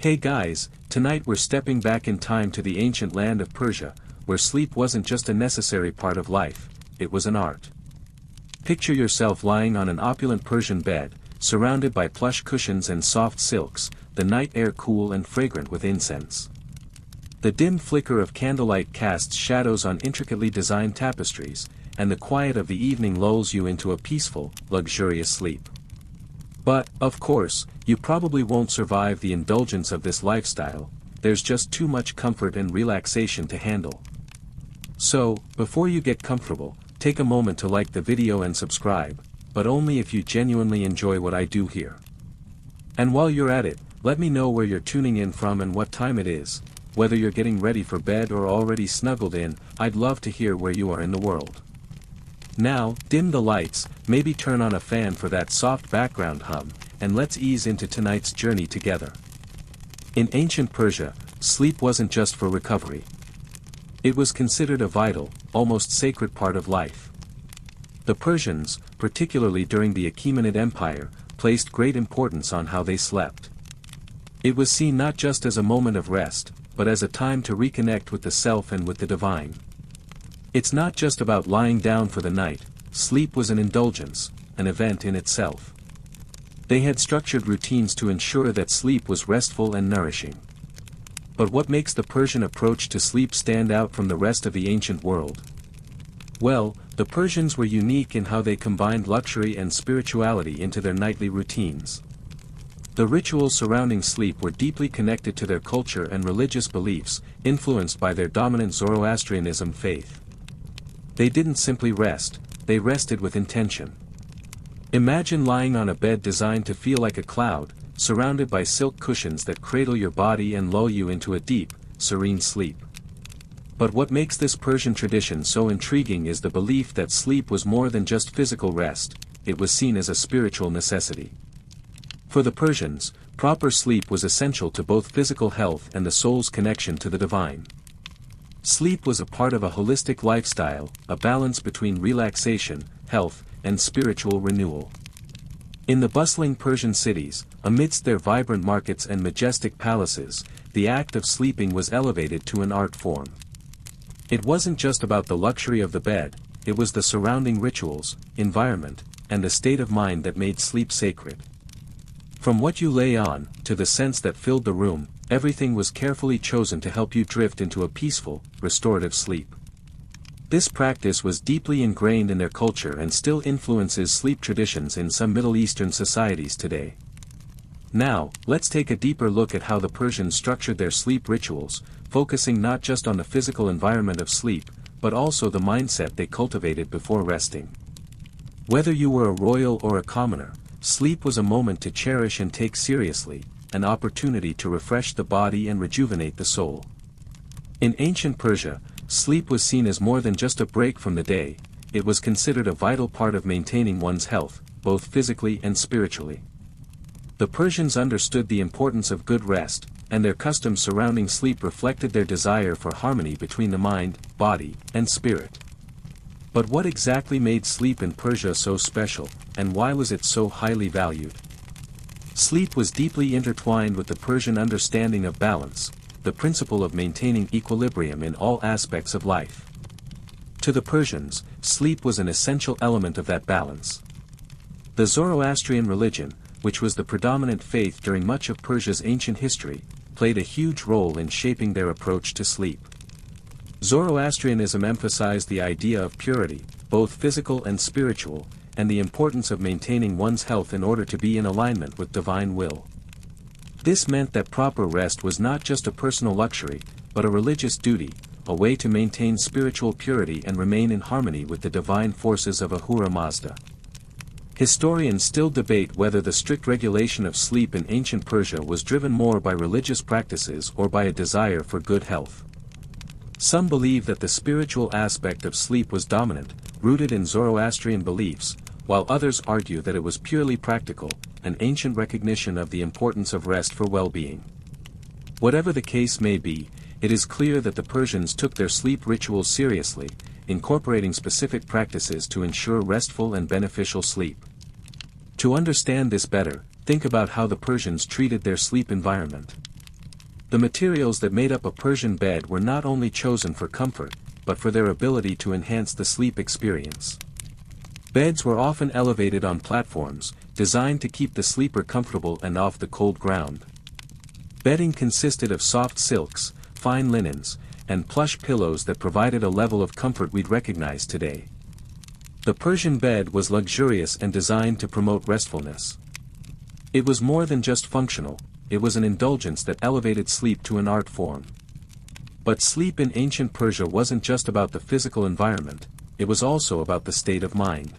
Hey guys, tonight we're stepping back in time to the ancient land of Persia, where sleep wasn't just a necessary part of life, it was an art. Picture yourself lying on an opulent Persian bed, surrounded by plush cushions and soft silks, the night air cool and fragrant with incense. The dim flicker of candlelight casts shadows on intricately designed tapestries, and the quiet of the evening lulls you into a peaceful, luxurious sleep. But, of course, you probably won't survive the indulgence of this lifestyle, there's just too much comfort and relaxation to handle. So, before you get comfortable, take a moment to like the video and subscribe, but only if you genuinely enjoy what I do here. And while you're at it, let me know where you're tuning in from and what time it is, whether you're getting ready for bed or already snuggled in, I'd love to hear where you are in the world. Now, dim the lights, maybe turn on a fan for that soft background hum, and let's ease into tonight's journey together. In ancient Persia, sleep wasn't just for recovery. It was considered a vital, almost sacred part of life. The Persians, particularly during the Achaemenid Empire, placed great importance on how they slept. It was seen not just as a moment of rest, but as a time to reconnect with the self and with the divine. It's not just about lying down for the night, sleep was an indulgence, an event in itself. They had structured routines to ensure that sleep was restful and nourishing. But what makes the Persian approach to sleep stand out from the rest of the ancient world? Well, the Persians were unique in how they combined luxury and spirituality into their nightly routines. The rituals surrounding sleep were deeply connected to their culture and religious beliefs, influenced by their dominant Zoroastrianism faith. They didn't simply rest, they rested with intention. Imagine lying on a bed designed to feel like a cloud, surrounded by silk cushions that cradle your body and lull you into a deep, serene sleep. But what makes this Persian tradition so intriguing is the belief that sleep was more than just physical rest, it was seen as a spiritual necessity. For the Persians, proper sleep was essential to both physical health and the soul's connection to the divine. Sleep was a part of a holistic lifestyle, a balance between relaxation, health, and spiritual renewal. In the bustling Persian cities, amidst their vibrant markets and majestic palaces, the act of sleeping was elevated to an art form. It wasn't just about the luxury of the bed, it was the surrounding rituals, environment, and the state of mind that made sleep sacred. From what you lay on, to the scents that filled the room, everything was carefully chosen to help you drift into a peaceful, restorative sleep. This practice was deeply ingrained in their culture and still influences sleep traditions in some Middle Eastern societies today. Now, let's take a deeper look at how the Persians structured their sleep rituals, focusing not just on the physical environment of sleep, but also the mindset they cultivated before resting. Whether you were a royal or a commoner, sleep was a moment to cherish and take seriously, an opportunity to refresh the body and rejuvenate the soul. In ancient Persia, sleep was seen as more than just a break from the day, it was considered a vital part of maintaining one's health, both physically and spiritually. The Persians understood the importance of good rest, and their customs surrounding sleep reflected their desire for harmony between the mind, body, and spirit. But what exactly made sleep in Persia so special, and why was it so highly valued? Sleep was deeply intertwined with the Persian understanding of balance, the principle of maintaining equilibrium in all aspects of life. To the Persians, sleep was an essential element of that balance. The Zoroastrian religion, which was the predominant faith during much of Persia's ancient history, played a huge role in shaping their approach to sleep. Zoroastrianism emphasized the idea of purity, both physical and spiritual, and the importance of maintaining one's health in order to be in alignment with divine will. This meant that proper rest was not just a personal luxury, but a religious duty, a way to maintain spiritual purity and remain in harmony with the divine forces of Ahura Mazda. Historians still debate whether the strict regulation of sleep in ancient Persia was driven more by religious practices or by a desire for good health. Some believe that the spiritual aspect of sleep was dominant, rooted in Zoroastrian beliefs, while others argue that it was purely practical, an ancient recognition of the importance of rest for well-being. Whatever the case may be, it is clear that the Persians took their sleep rituals seriously, incorporating specific practices to ensure restful and beneficial sleep. To understand this better, think about how the Persians treated their sleep environment. The materials that made up a Persian bed were not only chosen for comfort, but for their ability to enhance the sleep experience. Beds were often elevated on platforms, designed to keep the sleeper comfortable and off the cold ground. Bedding consisted of soft silks, fine linens, and plush pillows that provided a level of comfort we'd recognize today. The Persian bed was luxurious and designed to promote restfulness. It was more than just functional, it was an indulgence that elevated sleep to an art form. But sleep in ancient Persia wasn't just about the physical environment, it was also about the state of mind.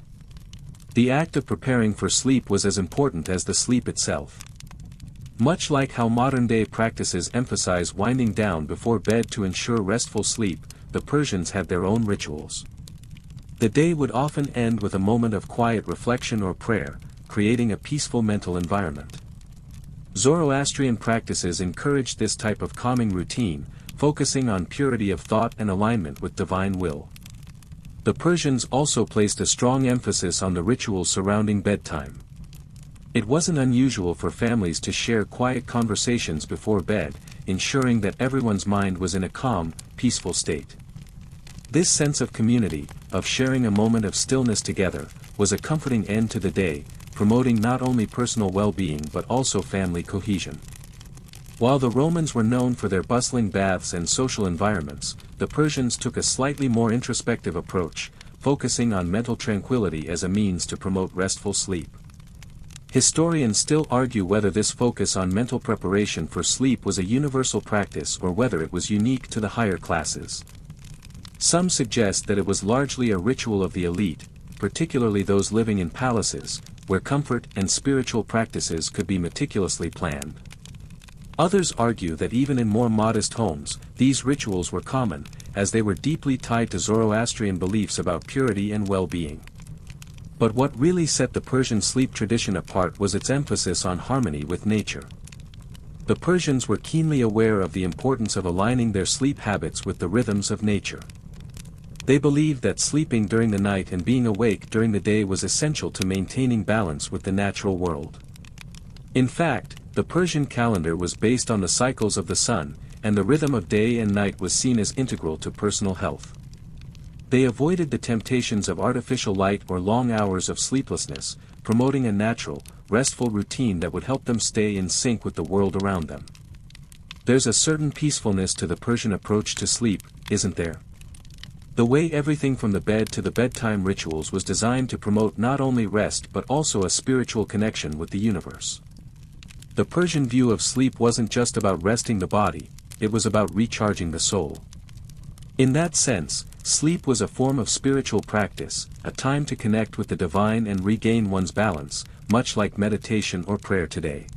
The act of preparing for sleep was as important as the sleep itself. Much like how modern-day practices emphasize winding down before bed to ensure restful sleep, the Persians had their own rituals. The day would often end with a moment of quiet reflection or prayer, creating a peaceful mental environment. Zoroastrian practices encouraged this type of calming routine, focusing on purity of thought and alignment with divine will. The Persians also placed a strong emphasis on the rituals surrounding bedtime. It wasn't unusual for families to share quiet conversations before bed, ensuring that everyone's mind was in a calm, peaceful state. This sense of community, of sharing a moment of stillness together, was a comforting end to the day, promoting not only personal well-being but also family cohesion. While the Romans were known for their bustling baths and social environments, the Persians took a slightly more introspective approach, focusing on mental tranquility as a means to promote restful sleep. Historians still argue whether this focus on mental preparation for sleep was a universal practice or whether it was unique to the higher classes. Some suggest that it was largely a ritual of the elite, particularly those living in palaces, where comfort and spiritual practices could be meticulously planned. Others argue that even in more modest homes, these rituals were common, as they were deeply tied to Zoroastrian beliefs about purity and well-being. But what really set the Persian sleep tradition apart was its emphasis on harmony with nature. The Persians were keenly aware of the importance of aligning their sleep habits with the rhythms of nature. They believed that sleeping during the night and being awake during the day was essential to maintaining balance with the natural world. In fact, the Persian calendar was based on the cycles of the sun, and the rhythm of day and night was seen as integral to personal health. They avoided the temptations of artificial light or long hours of sleeplessness, promoting a natural, restful routine that would help them stay in sync with the world around them. There's a certain peacefulness to the Persian approach to sleep, isn't there? The way everything from the bed to the bedtime rituals was designed to promote not only rest but also a spiritual connection with the universe. The Persian view of sleep wasn't just about resting the body, it was about recharging the soul. In that sense, sleep was a form of spiritual practice, a time to connect with the divine and regain one's balance, much like meditation or prayer today.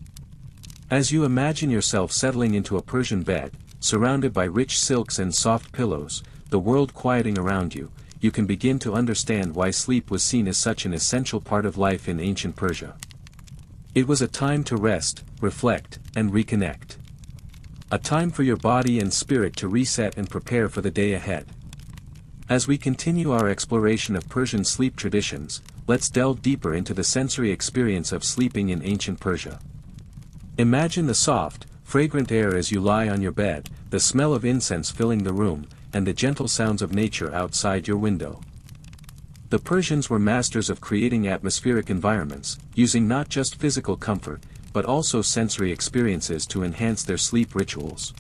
As you imagine yourself settling into a Persian bed, surrounded by rich silks and soft pillows, the world quieting around you, you can begin to understand why sleep was seen as such an essential part of life in ancient Persia. It was a time to rest, reflect, and reconnect. A time for your body and spirit to reset and prepare for the day ahead. As we continue our exploration of Persian sleep traditions, let's delve deeper into the sensory experience of sleeping in ancient Persia. Imagine the soft, fragrant air as you lie on your bed, the smell of incense filling the room, and the gentle sounds of nature outside your window. The Persians were masters of creating atmospheric environments, using not just physical comfort, but also sensory experiences to enhance their sleep rituals.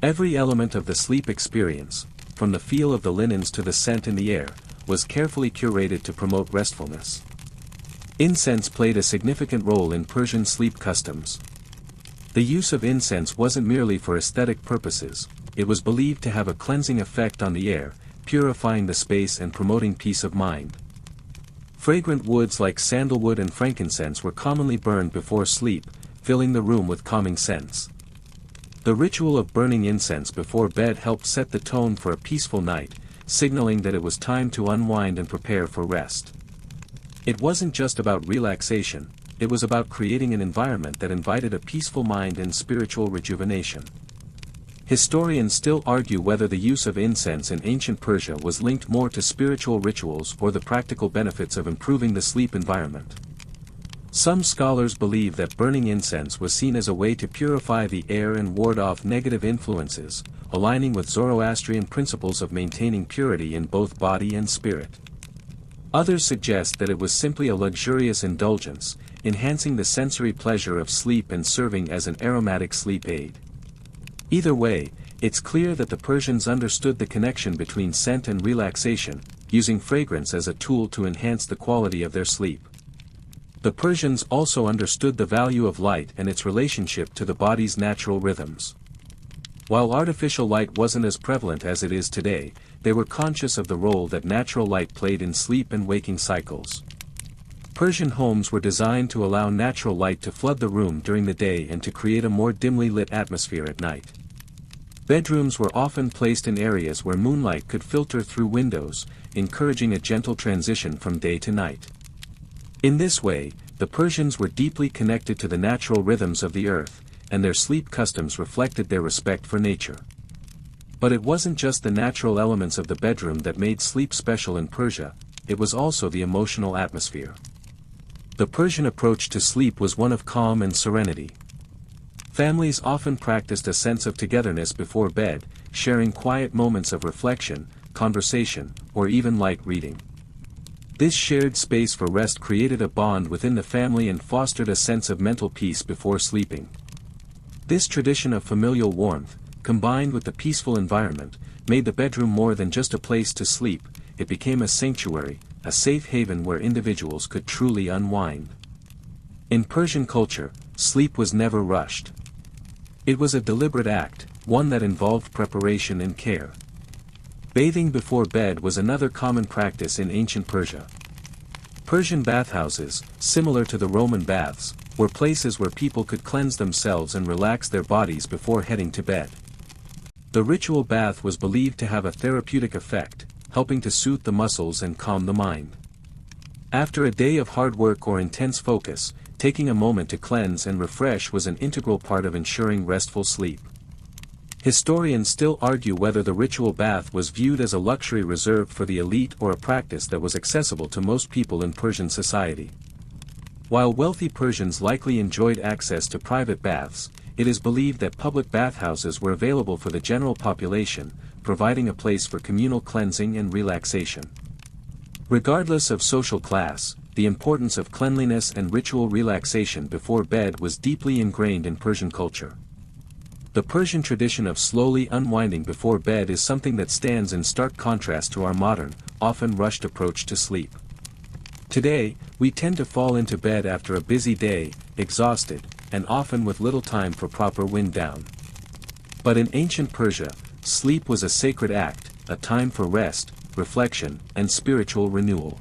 Every element of the sleep experience, from the feel of the linens to the scent in the air, was carefully curated to promote restfulness. Incense played a significant role in Persian sleep customs. The use of incense wasn't merely for aesthetic purposes, it was believed to have a cleansing effect on the air, purifying the space and promoting peace of mind. Fragrant woods like sandalwood and frankincense were commonly burned before sleep, filling the room with calming scents. The ritual of burning incense before bed helped set the tone for a peaceful night, signaling that it was time to unwind and prepare for rest. It wasn't just about relaxation, it was about creating an environment that invited a peaceful mind and spiritual rejuvenation. Historians still argue whether the use of incense in ancient Persia was linked more to spiritual rituals or the practical benefits of improving the sleep environment. Some scholars believe that burning incense was seen as a way to purify the air and ward off negative influences, aligning with Zoroastrian principles of maintaining purity in both body and spirit. Others suggest that it was simply a luxurious indulgence, enhancing the sensory pleasure of sleep and serving as an aromatic sleep aid. Either way, it's clear that the Persians understood the connection between scent and relaxation, using fragrance as a tool to enhance the quality of their sleep. The Persians also understood the value of light and its relationship to the body's natural rhythms. While artificial light wasn't as prevalent as it is today, they were conscious of the role that natural light played in sleep and waking cycles. Persian homes were designed to allow natural light to flood the room during the day and to create a more dimly lit atmosphere at night. Bedrooms were often placed in areas where moonlight could filter through windows, encouraging a gentle transition from day to night. In this way, the Persians were deeply connected to the natural rhythms of the earth, and their sleep customs reflected their respect for nature. But it wasn't just the natural elements of the bedroom that made sleep special in Persia, it was also the emotional atmosphere. The Persian approach to sleep was one of calm and serenity. Families often practiced a sense of togetherness before bed, sharing quiet moments of reflection, conversation, or even light reading. This shared space for rest created a bond within the family and fostered a sense of mental peace before sleeping. This tradition of familial warmth, combined with the peaceful environment, made the bedroom more than just a place to sleep. It became a sanctuary, a safe haven where individuals could truly unwind. In Persian culture, sleep was never rushed. It was a deliberate act, one that involved preparation and care. Bathing before bed was another common practice in ancient Persia. Persian bathhouses, similar to the Roman baths, were places where people could cleanse themselves and relax their bodies before heading to bed. The ritual bath was believed to have a therapeutic effect, helping to soothe the muscles and calm the mind. After a day of hard work or intense focus, taking a moment to cleanse and refresh was an integral part of ensuring restful sleep. Historians still argue whether the ritual bath was viewed as a luxury reserved for the elite or a practice that was accessible to most people in Persian society. While wealthy Persians likely enjoyed access to private baths, it is believed that public bathhouses were available for the general population, providing a place for communal cleansing and relaxation. Regardless of social class, the importance of cleanliness and ritual relaxation before bed was deeply ingrained in Persian culture. The Persian tradition of slowly unwinding before bed is something that stands in stark contrast to our modern, often rushed approach to sleep. Today, we tend to fall into bed after a busy day, exhausted, and often with little time for proper wind down. But in ancient Persia, sleep was a sacred act, a time for rest, reflection, and spiritual renewal.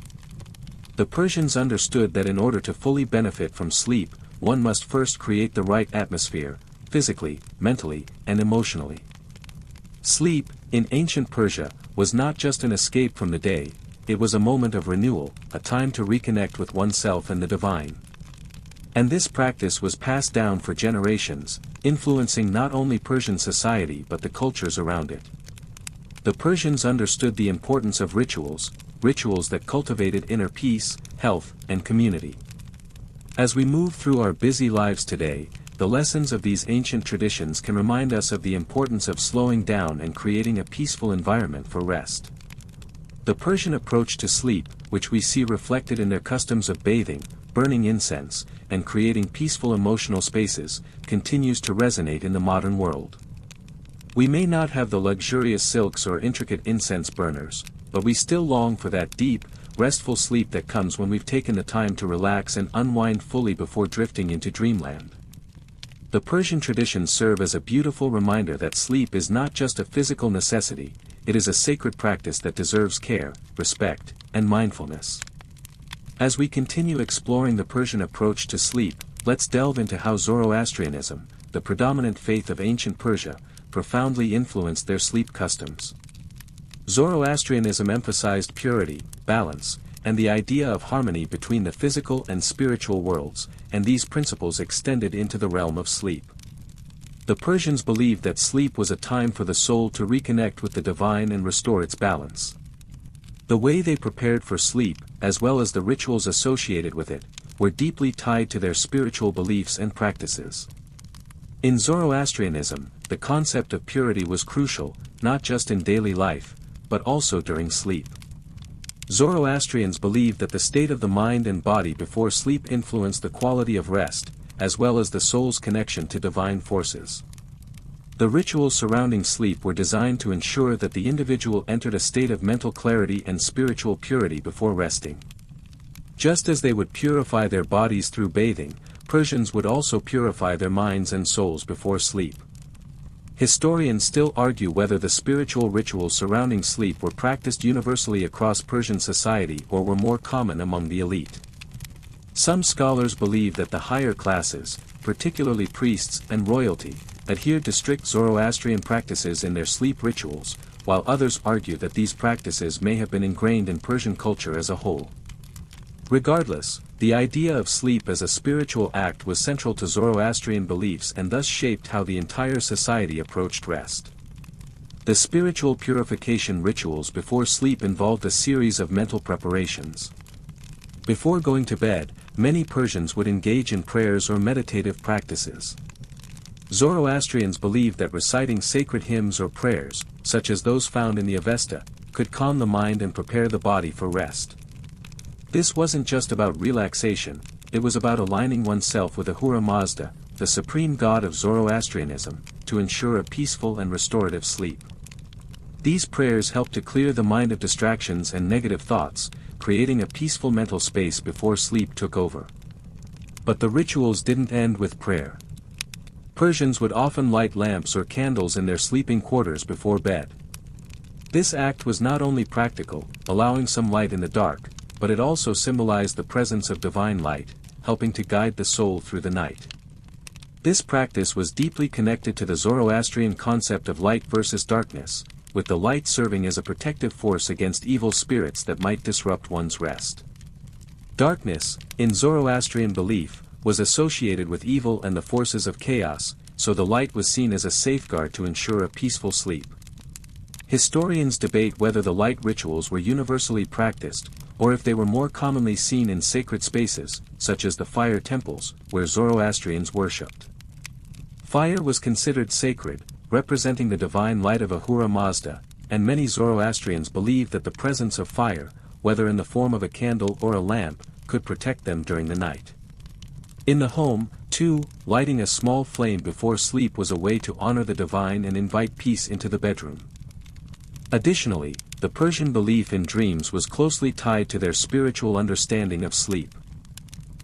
The Persians understood that in order to fully benefit from sleep, one must first create the right atmosphere, physically, mentally, and emotionally. Sleep, in ancient Persia, was not just an escape from the day, it was a moment of renewal, a time to reconnect with oneself and the divine. And this practice was passed down for generations, influencing not only Persian society but the cultures around it. The Persians understood the importance of rituals that cultivated inner peace, health, and community. As we move through our busy lives today, the lessons of these ancient traditions can remind us of the importance of slowing down and creating a peaceful environment for rest. The Persian approach to sleep, which we see reflected in their customs of bathing, burning incense, and creating peaceful emotional spaces, continues to resonate in the modern world. We may not have the luxurious silks or intricate incense burners, but we still long for that deep, restful sleep that comes when we've taken the time to relax and unwind fully before drifting into dreamland. The Persian traditions serve as a beautiful reminder that sleep is not just a physical necessity, it is a sacred practice that deserves care, respect, and mindfulness. As we continue exploring the Persian approach to sleep, let's delve into how Zoroastrianism, the predominant faith of ancient Persia, profoundly influenced their sleep customs. Zoroastrianism emphasized purity, balance, and the idea of harmony between the physical and spiritual worlds, and these principles extended into the realm of sleep. The Persians believed that sleep was a time for the soul to reconnect with the divine and restore its balance. The way they prepared for sleep, as well as the rituals associated with it, were deeply tied to their spiritual beliefs and practices. In Zoroastrianism, the concept of purity was crucial, not just in daily life, but also during sleep. Zoroastrians believed that the state of the mind and body before sleep influenced the quality of rest, as well as the soul's connection to divine forces. The rituals surrounding sleep were designed to ensure that the individual entered a state of mental clarity and spiritual purity before resting. Just as they would purify their bodies through bathing, Persians would also purify their minds and souls before sleep. Historians still argue whether the spiritual rituals surrounding sleep were practiced universally across Persian society or were more common among the elite. Some scholars believe that the higher classes, particularly priests and royalty, adhered to strict Zoroastrian practices in their sleep rituals, while others argue that these practices may have been ingrained in Persian culture as a whole. Regardless, the idea of sleep as a spiritual act was central to Zoroastrian beliefs and thus shaped how the entire society approached rest. The spiritual purification rituals before sleep involved a series of mental preparations. Before going to bed, many Persians would engage in prayers or meditative practices. Zoroastrians believed that reciting sacred hymns or prayers, such as those found in the Avesta, could calm the mind and prepare the body for rest. This wasn't just about relaxation, it was about aligning oneself with Ahura Mazda, the supreme god of Zoroastrianism, to ensure a peaceful and restorative sleep. These prayers helped to clear the mind of distractions and negative thoughts, creating a peaceful mental space before sleep took over. But the rituals didn't end with prayer. Persians would often light lamps or candles in their sleeping quarters before bed. This act was not only practical, allowing some light in the dark, but it also symbolized the presence of divine light, helping to guide the soul through the night. This practice was deeply connected to the Zoroastrian concept of light versus darkness, with the light serving as a protective force against evil spirits that might disrupt one's rest. Darkness, in Zoroastrian belief, was associated with evil and the forces of chaos, so the light was seen as a safeguard to ensure a peaceful sleep. Historians debate whether the light rituals were universally practiced, or if they were more commonly seen in sacred spaces, such as the fire temples, where Zoroastrians worshipped. Fire was considered sacred, representing the divine light of Ahura Mazda, and many Zoroastrians believed that the presence of fire, whether in the form of a candle or a lamp, could protect them during the night. In the home, too, lighting a small flame before sleep was a way to honor the divine and invite peace into the bedroom. Additionally, the Persian belief in dreams was closely tied to their spiritual understanding of sleep.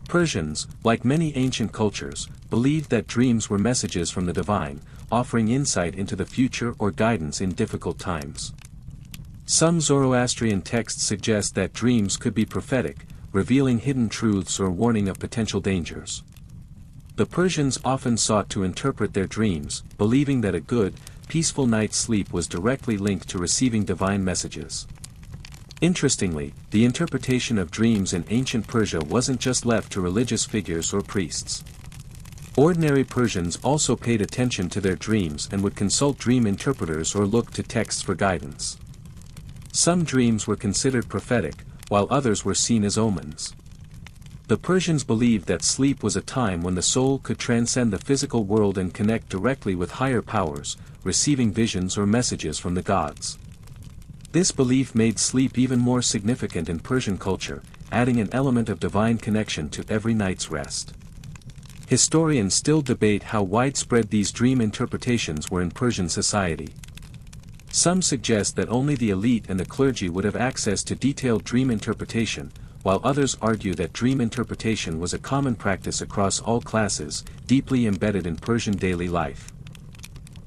Persians, like many ancient cultures, believed that dreams were messages from the divine, offering insight into the future or guidance in difficult times. Some Zoroastrian texts suggest that dreams could be prophetic, revealing hidden truths or warning of potential dangers. The Persians often sought to interpret their dreams, believing that a good, peaceful night's sleep was directly linked to receiving divine messages. Interestingly, the interpretation of dreams in ancient Persia wasn't just left to religious figures or priests. Ordinary Persians also paid attention to their dreams and would consult dream interpreters or look to texts for guidance. Some dreams were considered prophetic, while others were seen as omens. The Persians believed that sleep was a time when the soul could transcend the physical world and connect directly with higher powers, receiving visions or messages from the gods. This belief made sleep even more significant in Persian culture, adding an element of divine connection to every night's rest. Historians still debate how widespread these dream interpretations were in Persian society. Some suggest that only the elite and the clergy would have access to detailed dream interpretation, while others argue that dream interpretation was a common practice across all classes, deeply embedded in Persian daily life.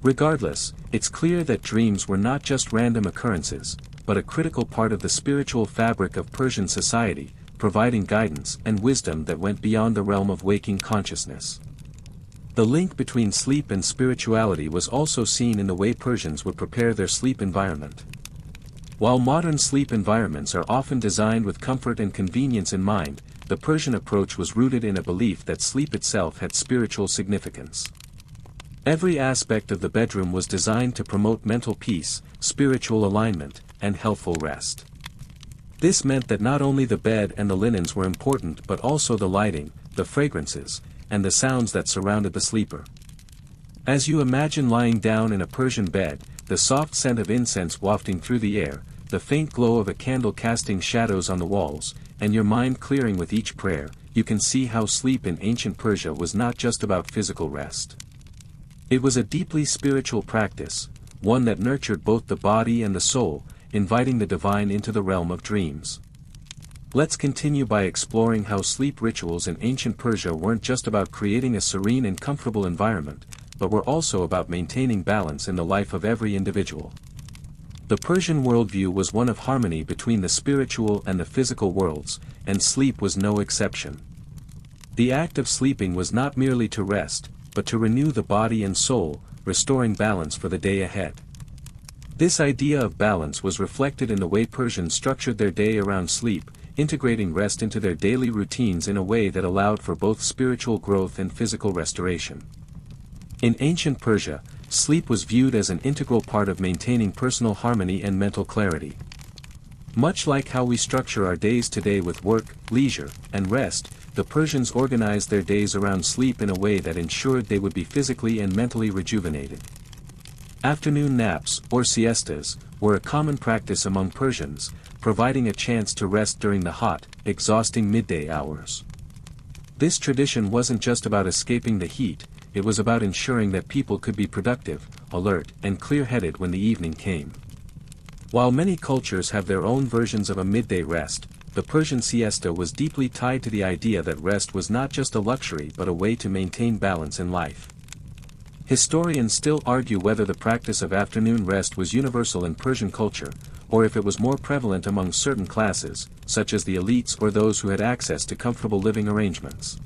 Regardless, it's clear that dreams were not just random occurrences, but a critical part of the spiritual fabric of Persian society, providing guidance and wisdom that went beyond the realm of waking consciousness. The link between sleep and spirituality was also seen in the way Persians would prepare their sleep environment. While modern sleep environments are often designed with comfort and convenience in mind, the Persian approach was rooted in a belief that sleep itself had spiritual significance. Every aspect of the bedroom was designed to promote mental peace, spiritual alignment, and healthful rest. This meant that not only the bed and the linens were important but also the lighting, the fragrances, and the sounds that surrounded the sleeper. As you imagine lying down in a Persian bed, the soft scent of incense wafting through the air, the faint glow of a candle casting shadows on the walls, and your mind clearing with each prayer, you can see how sleep in ancient Persia was not just about physical rest. It was a deeply spiritual practice, one that nurtured both the body and the soul, inviting the divine into the realm of dreams. Let's continue by exploring how sleep rituals in ancient Persia weren't just about creating a serene and comfortable environment, but were also about maintaining balance in the life of every individual. The Persian worldview was one of harmony between the spiritual and the physical worlds, and sleep was no exception. The act of sleeping was not merely to rest, but to renew the body and soul, restoring balance for the day ahead. This idea of balance was reflected in the way Persians structured their day around sleep, integrating rest into their daily routines in a way that allowed for both spiritual growth and physical restoration. In ancient Persia, sleep was viewed as an integral part of maintaining personal harmony and mental clarity. Much like how we structure our days today with work, leisure, and rest, the Persians organized their days around sleep in a way that ensured they would be physically and mentally rejuvenated. Afternoon naps, or siestas, were a common practice among Persians, providing a chance to rest during the hot, exhausting midday hours. This tradition wasn't just about escaping the heat, it was about ensuring that people could be productive, alert, and clear-headed when the evening came. While many cultures have their own versions of a midday rest, the Persian siesta was deeply tied to the idea that rest was not just a luxury but a way to maintain balance in life. Historians still argue whether the practice of afternoon rest was universal in Persian culture, or if it was more prevalent among certain classes, such as the elites or those who had access to comfortable living arrangements.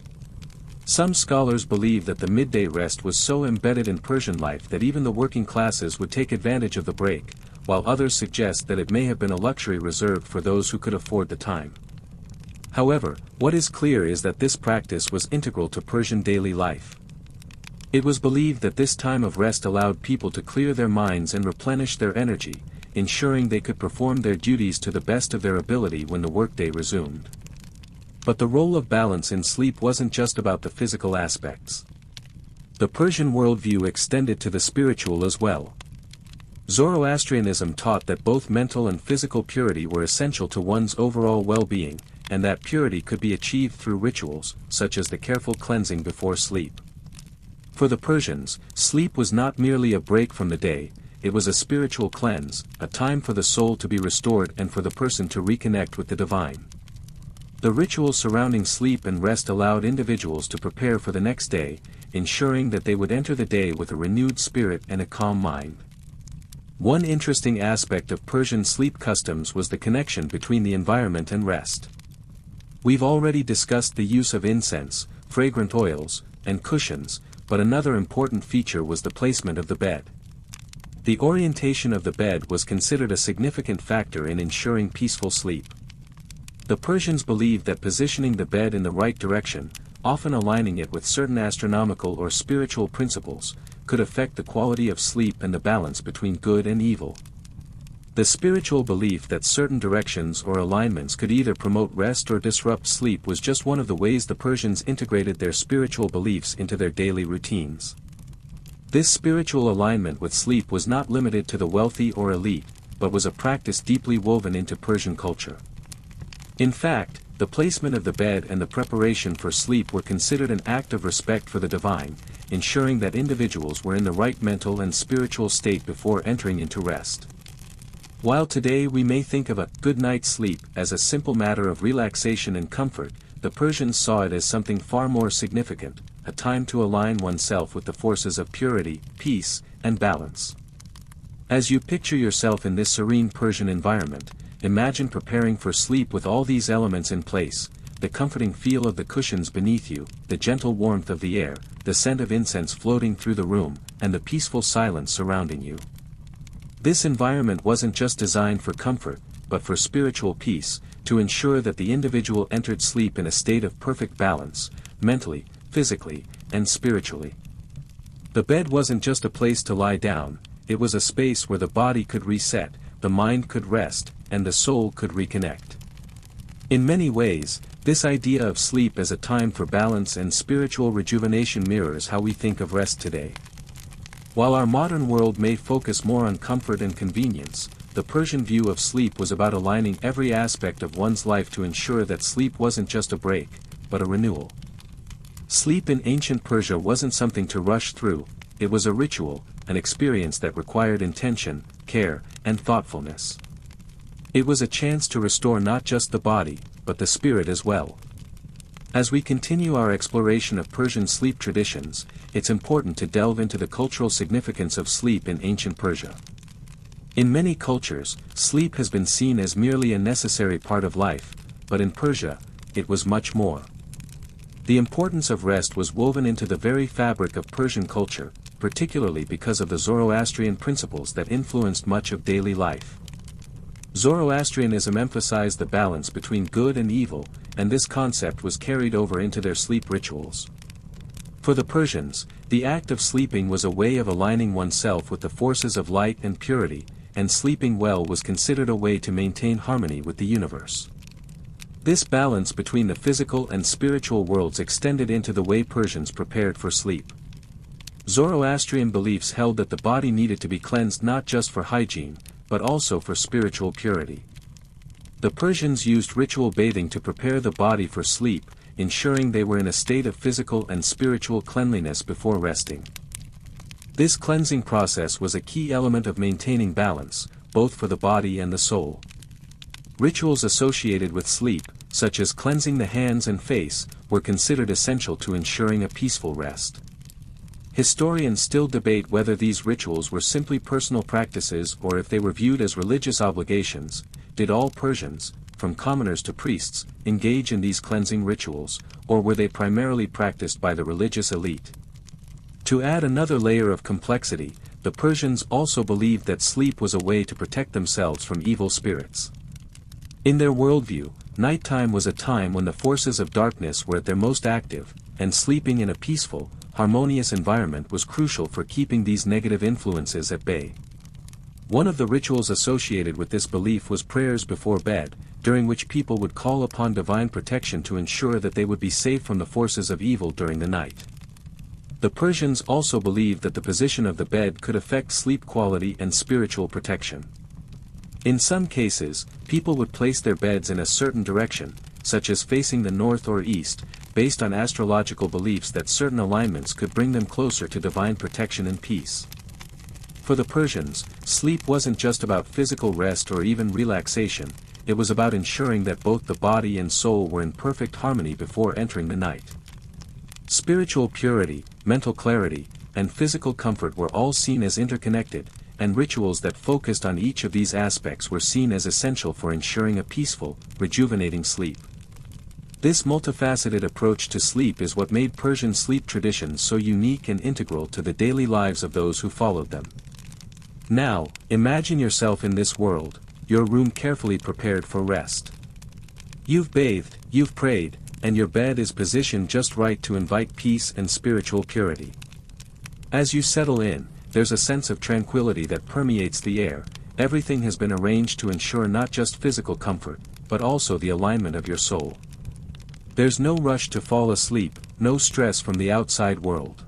Some scholars believe that the midday rest was so embedded in Persian life that even the working classes would take advantage of the break, while others suggest that it may have been a luxury reserved for those who could afford the time. However, what is clear is that this practice was integral to Persian daily life. It was believed that this time of rest allowed people to clear their minds and replenish their energy, ensuring they could perform their duties to the best of their ability when the workday resumed. But the role of balance in sleep wasn't just about the physical aspects. The Persian worldview extended to the spiritual as well. Zoroastrianism taught that both mental and physical purity were essential to one's overall well-being, and that purity could be achieved through rituals, such as the careful cleansing before sleep. For the Persians, sleep was not merely a break from the day, it was a spiritual cleanse, a time for the soul to be restored and for the person to reconnect with the divine. The rituals surrounding sleep and rest allowed individuals to prepare for the next day, ensuring that they would enter the day with a renewed spirit and a calm mind. One interesting aspect of Persian sleep customs was the connection between the environment and rest. We've already discussed the use of incense, fragrant oils, and cushions, but another important feature was the placement of the bed. The orientation of the bed was considered a significant factor in ensuring peaceful sleep. The Persians believed that positioning the bed in the right direction, often aligning it with certain astronomical or spiritual principles, could affect the quality of sleep and the balance between good and evil. The spiritual belief that certain directions or alignments could either promote rest or disrupt sleep was just one of the ways the Persians integrated their spiritual beliefs into their daily routines. This spiritual alignment with sleep was not limited to the wealthy or elite, but was a practice deeply woven into Persian culture. In fact, the placement of the bed and the preparation for sleep were considered an act of respect for the divine, ensuring that individuals were in the right mental and spiritual state before entering into rest. While today we may think of a good night's sleep as a simple matter of relaxation and comfort, the Persians saw it as something far more significant, a time to align oneself with the forces of purity, peace, and balance. As you picture yourself in this serene Persian environment, imagine preparing for sleep with all these elements in place: the comforting feel of the cushions beneath you, the gentle warmth of the air, the scent of incense floating through the room, and the peaceful silence surrounding you. This environment wasn't just designed for comfort, but for spiritual peace, to ensure that the individual entered sleep in a state of perfect balance, mentally, physically, and spiritually. The bed wasn't just a place to lie down, it was a space where the body could reset, the mind could rest, and the soul could reconnect. In many ways, this idea of sleep as a time for balance and spiritual rejuvenation mirrors how we think of rest today. While our modern world may focus more on comfort and convenience, the Persian view of sleep was about aligning every aspect of one's life to ensure that sleep wasn't just a break, but a renewal. Sleep in ancient Persia wasn't something to rush through, it was a ritual, an experience that required intention, care, and thoughtfulness. It was a chance to restore not just the body, but the spirit as well. As we continue our exploration of Persian sleep traditions, it's important to delve into the cultural significance of sleep in ancient Persia. In many cultures, sleep has been seen as merely a necessary part of life, but in Persia, it was much more. The importance of rest was woven into the very fabric of Persian culture, particularly because of the Zoroastrian principles that influenced much of daily life. Zoroastrianism emphasized the balance between good and evil, and this concept was carried over into their sleep rituals. For the Persians, the act of sleeping was a way of aligning oneself with the forces of light and purity, and sleeping well was considered a way to maintain harmony with the universe. This balance between the physical and spiritual worlds extended into the way Persians prepared for sleep. Zoroastrian beliefs held that the body needed to be cleansed not just for hygiene, but also for spiritual purity. The Persians used ritual bathing to prepare the body for sleep, ensuring they were in a state of physical and spiritual cleanliness before resting. This cleansing process was a key element of maintaining balance, both for the body and the soul. Rituals associated with sleep, such as cleansing the hands and face, were considered essential to ensuring a peaceful rest. Historians still debate whether these rituals were simply personal practices or if they were viewed as religious obligations. Did all Persians, from commoners to priests, engage in these cleansing rituals, or were they primarily practiced by the religious elite? To add another layer of complexity, the Persians also believed that sleep was a way to protect themselves from evil spirits. In their worldview, nighttime was a time when the forces of darkness were at their most active, and sleeping in a peaceful, harmonious environment was crucial for keeping these negative influences at bay. One of the rituals associated with this belief was prayers before bed, during which people would call upon divine protection to ensure that they would be safe from the forces of evil during the night. The Persians also believed that the position of the bed could affect sleep quality and spiritual protection. In some cases, people would place their beds in a certain direction, such as facing the north or east, based on astrological beliefs that certain alignments could bring them closer to divine protection and peace. For the Persians, sleep wasn't just about physical rest or even relaxation, it was about ensuring that both the body and soul were in perfect harmony before entering the night. Spiritual purity, mental clarity, and physical comfort were all seen as interconnected, and rituals that focused on each of these aspects were seen as essential for ensuring a peaceful, rejuvenating sleep. This multifaceted approach to sleep is what made Persian sleep traditions so unique and integral to the daily lives of those who followed them. Now, imagine yourself in this world, your room carefully prepared for rest. You've bathed, you've prayed, and your bed is positioned just right to invite peace and spiritual purity. As you settle in, there's a sense of tranquility that permeates the air. Everything has been arranged to ensure not just physical comfort, but also the alignment of your soul. There's no rush to fall asleep, no stress from the outside world.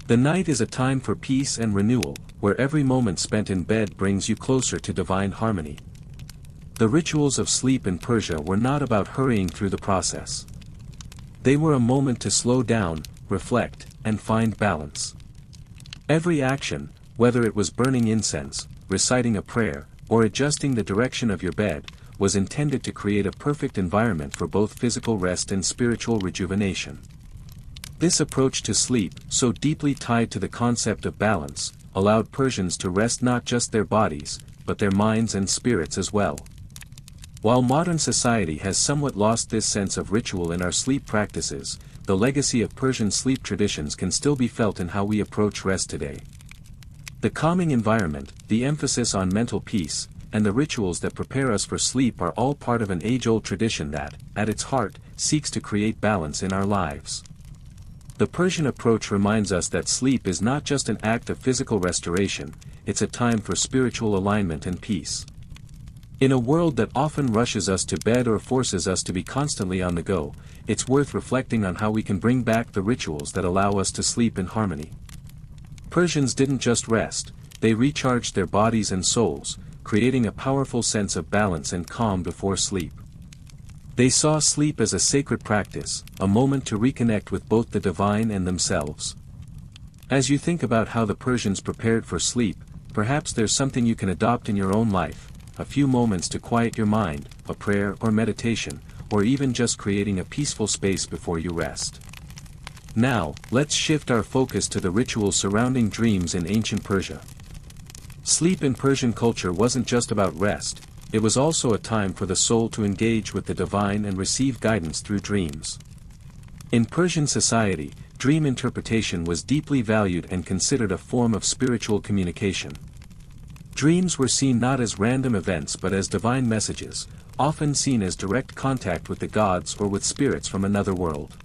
The night is a time for peace and renewal, where every moment spent in bed brings you closer to divine harmony. The rituals of sleep in Persia were not about hurrying through the process. They were a moment to slow down, reflect, and find balance. Every action, whether it was burning incense, reciting a prayer, or adjusting the direction of your bed, was intended to create a perfect environment for both physical rest and spiritual rejuvenation. This approach to sleep, so deeply tied to the concept of balance, allowed Persians to rest not just their bodies, but their minds and spirits as well. While modern society has somewhat lost this sense of ritual in our sleep practices, the legacy of Persian sleep traditions can still be felt in how we approach rest today. The calming environment, the emphasis on mental peace, and the rituals that prepare us for sleep are all part of an age-old tradition that, at its heart, seeks to create balance in our lives. The Persian approach reminds us that sleep is not just an act of physical restoration, it's a time for spiritual alignment and peace. In a world that often rushes us to bed or forces us to be constantly on the go, it's worth reflecting on how we can bring back the rituals that allow us to sleep in harmony. Persians didn't just rest, they recharged their bodies and souls, creating a powerful sense of balance and calm before sleep. They saw sleep as a sacred practice, a moment to reconnect with both the divine and themselves. As you think about how the Persians prepared for sleep, perhaps there's something you can adopt in your own life. A few moments to quiet your mind, a prayer or meditation, or even just creating a peaceful space before you rest. Now, let's shift our focus to the rituals surrounding dreams in ancient Persia. Sleep in Persian culture wasn't just about rest, it was also a time for the soul to engage with the divine and receive guidance through dreams. In Persian society, dream interpretation was deeply valued and considered a form of spiritual communication. Dreams were seen not as random events but as divine messages, often seen as direct contact with the gods or with spirits from another world.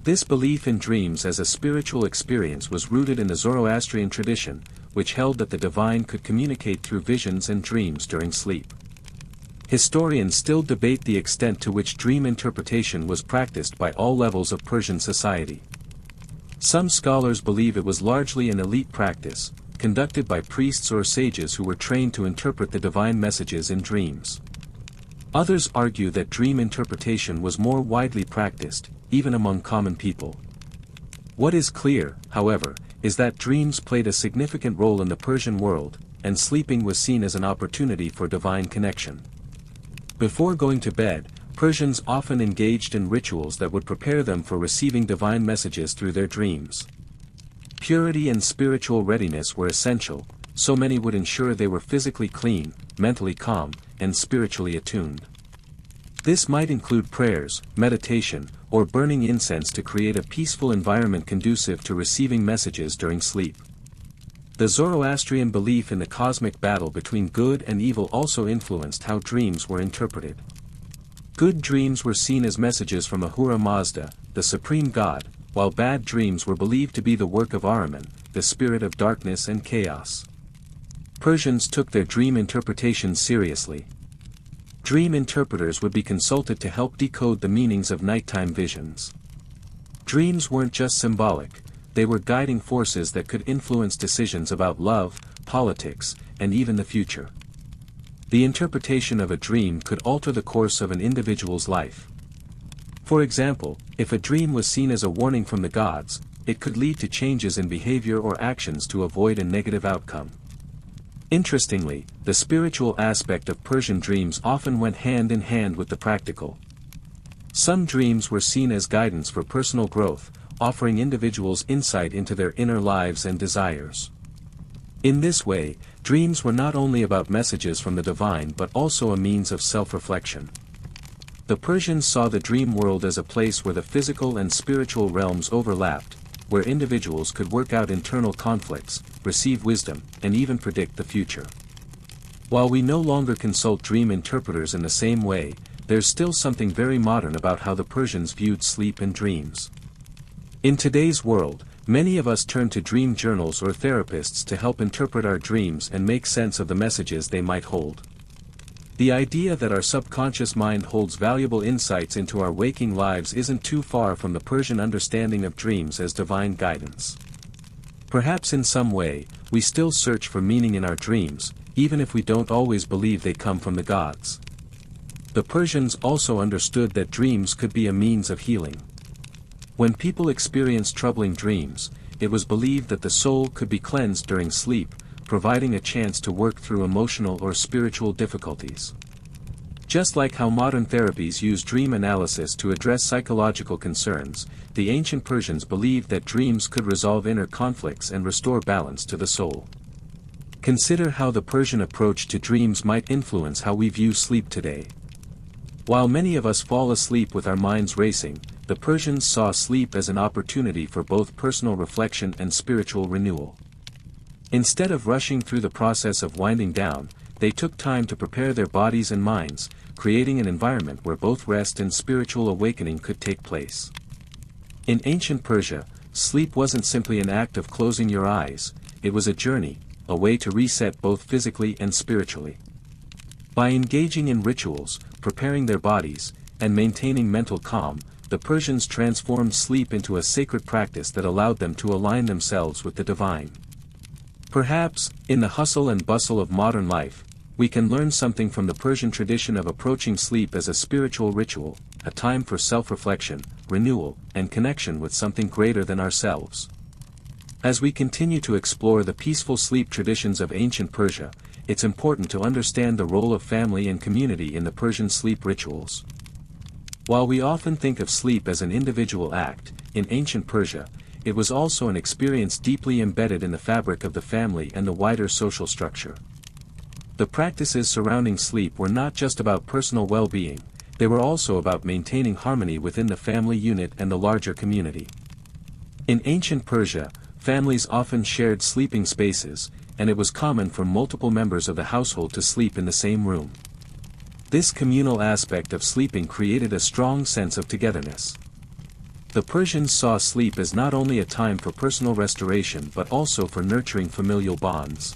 This belief in dreams as a spiritual experience was rooted in the Zoroastrian tradition, which held that the divine could communicate through visions and dreams during sleep. Historians still debate the extent to which dream interpretation was practiced by all levels of Persian society. Some scholars believe it was largely an elite practice, conducted by priests or sages who were trained to interpret the divine messages in dreams. Others argue that dream interpretation was more widely practiced, even among common people. What is clear, however, is that dreams played a significant role in the Persian world, and sleeping was seen as an opportunity for divine connection. Before going to bed, Persians often engaged in rituals that would prepare them for receiving divine messages through their dreams. Purity and spiritual readiness were essential, so many would ensure they were physically clean, mentally calm, and spiritually attuned. This might include prayers, meditation, or burning incense to create a peaceful environment conducive to receiving messages during sleep. The Zoroastrian belief in the cosmic battle between good and evil also influenced how dreams were interpreted. Good dreams were seen as messages from Ahura Mazda, the supreme god, while bad dreams were believed to be the work of Ahriman, the spirit of darkness and chaos. Persians took their dream interpretation seriously. Dream interpreters would be consulted to help decode the meanings of nighttime visions. Dreams weren't just symbolic, they were guiding forces that could influence decisions about love, politics, and even the future. The interpretation of a dream could alter the course of an individual's life. For example, if a dream was seen as a warning from the gods, it could lead to changes in behavior or actions to avoid a negative outcome. Interestingly, the spiritual aspect of Persian dreams often went hand in hand with the practical. Some dreams were seen as guidance for personal growth, offering individuals insight into their inner lives and desires. In this way, dreams were not only about messages from the divine but also a means of self-reflection. The Persians saw the dream world as a place where the physical and spiritual realms overlapped, where individuals could work out internal conflicts, receive wisdom, and even predict the future. While we no longer consult dream interpreters in the same way, there's still something very modern about how the Persians viewed sleep and dreams. In today's world, many of us turn to dream journals or therapists to help interpret our dreams and make sense of the messages they might hold. The idea that our subconscious mind holds valuable insights into our waking lives isn't too far from the Persian understanding of dreams as divine guidance. Perhaps in some way, we still search for meaning in our dreams, even if we don't always believe they come from the gods. The Persians also understood that dreams could be a means of healing. When people experienced troubling dreams, it was believed that the soul could be cleansed during sleep, providing a chance to work through emotional or spiritual difficulties. Just like how modern therapies use dream analysis to address psychological concerns, the ancient Persians believed that dreams could resolve inner conflicts and restore balance to the soul. Consider how the Persian approach to dreams might influence how we view sleep today. While many of us fall asleep with our minds racing, the Persians saw sleep as an opportunity for both personal reflection and spiritual renewal. Instead of rushing through the process of winding down, they took time to prepare their bodies and minds, creating an environment where both rest and spiritual awakening could take place. In ancient Persia, sleep wasn't simply an act of closing your eyes, it was a journey, a way to reset both physically and spiritually. By engaging in rituals, preparing their bodies, and maintaining mental calm, the Persians transformed sleep into a sacred practice that allowed them to align themselves with the divine. Perhaps, in the hustle and bustle of modern life, we can learn something from the Persian tradition of approaching sleep as a spiritual ritual, a time for self-reflection, renewal, and connection with something greater than ourselves. As we continue to explore the peaceful sleep traditions of ancient Persia, it's important to understand the role of family and community in the Persian sleep rituals. While we often think of sleep as an individual act, in ancient Persia, it was also an experience deeply embedded in the fabric of the family and the wider social structure. The practices surrounding sleep were not just about personal well-being, they were also about maintaining harmony within the family unit and the larger community. In ancient Persia, families often shared sleeping spaces, and it was common for multiple members of the household to sleep in the same room. This communal aspect of sleeping created a strong sense of togetherness. The Persians saw sleep as not only a time for personal restoration but also for nurturing familial bonds.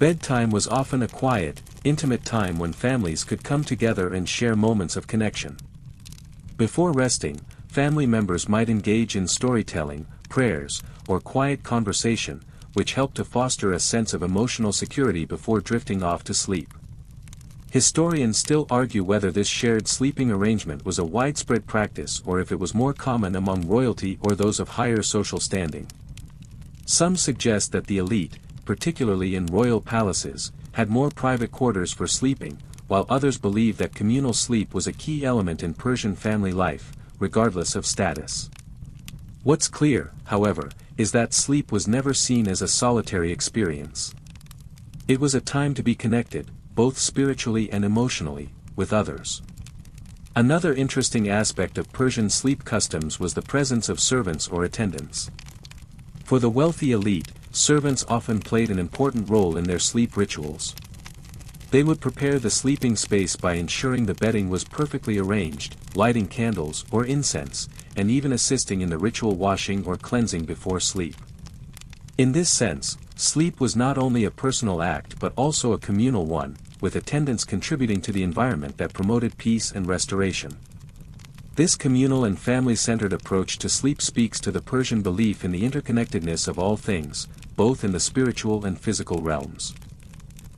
Bedtime was often a quiet, intimate time when families could come together and share moments of connection. Before resting, family members might engage in storytelling, prayers, or quiet conversation, which helped to foster a sense of emotional security before drifting off to sleep. Historians still argue whether this shared sleeping arrangement was a widespread practice or if it was more common among royalty or those of higher social standing. Some suggest that the elite, particularly in royal palaces, had more private quarters for sleeping, while others believe that communal sleep was a key element in Persian family life, regardless of status. What's clear, however, is that sleep was never seen as a solitary experience. It was a time to be connected, both spiritually and emotionally, with others. Another interesting aspect of Persian sleep customs was the presence of servants or attendants. For the wealthy elite, servants often played an important role in their sleep rituals. They would prepare the sleeping space by ensuring the bedding was perfectly arranged, lighting candles or incense, and even assisting in the ritual washing or cleansing before sleep. In this sense, sleep was not only a personal act but also a communal one, with attendants contributing to the environment that promoted peace and restoration. This communal and family-centered approach to sleep speaks to the Persian belief in the interconnectedness of all things, both in the spiritual and physical realms.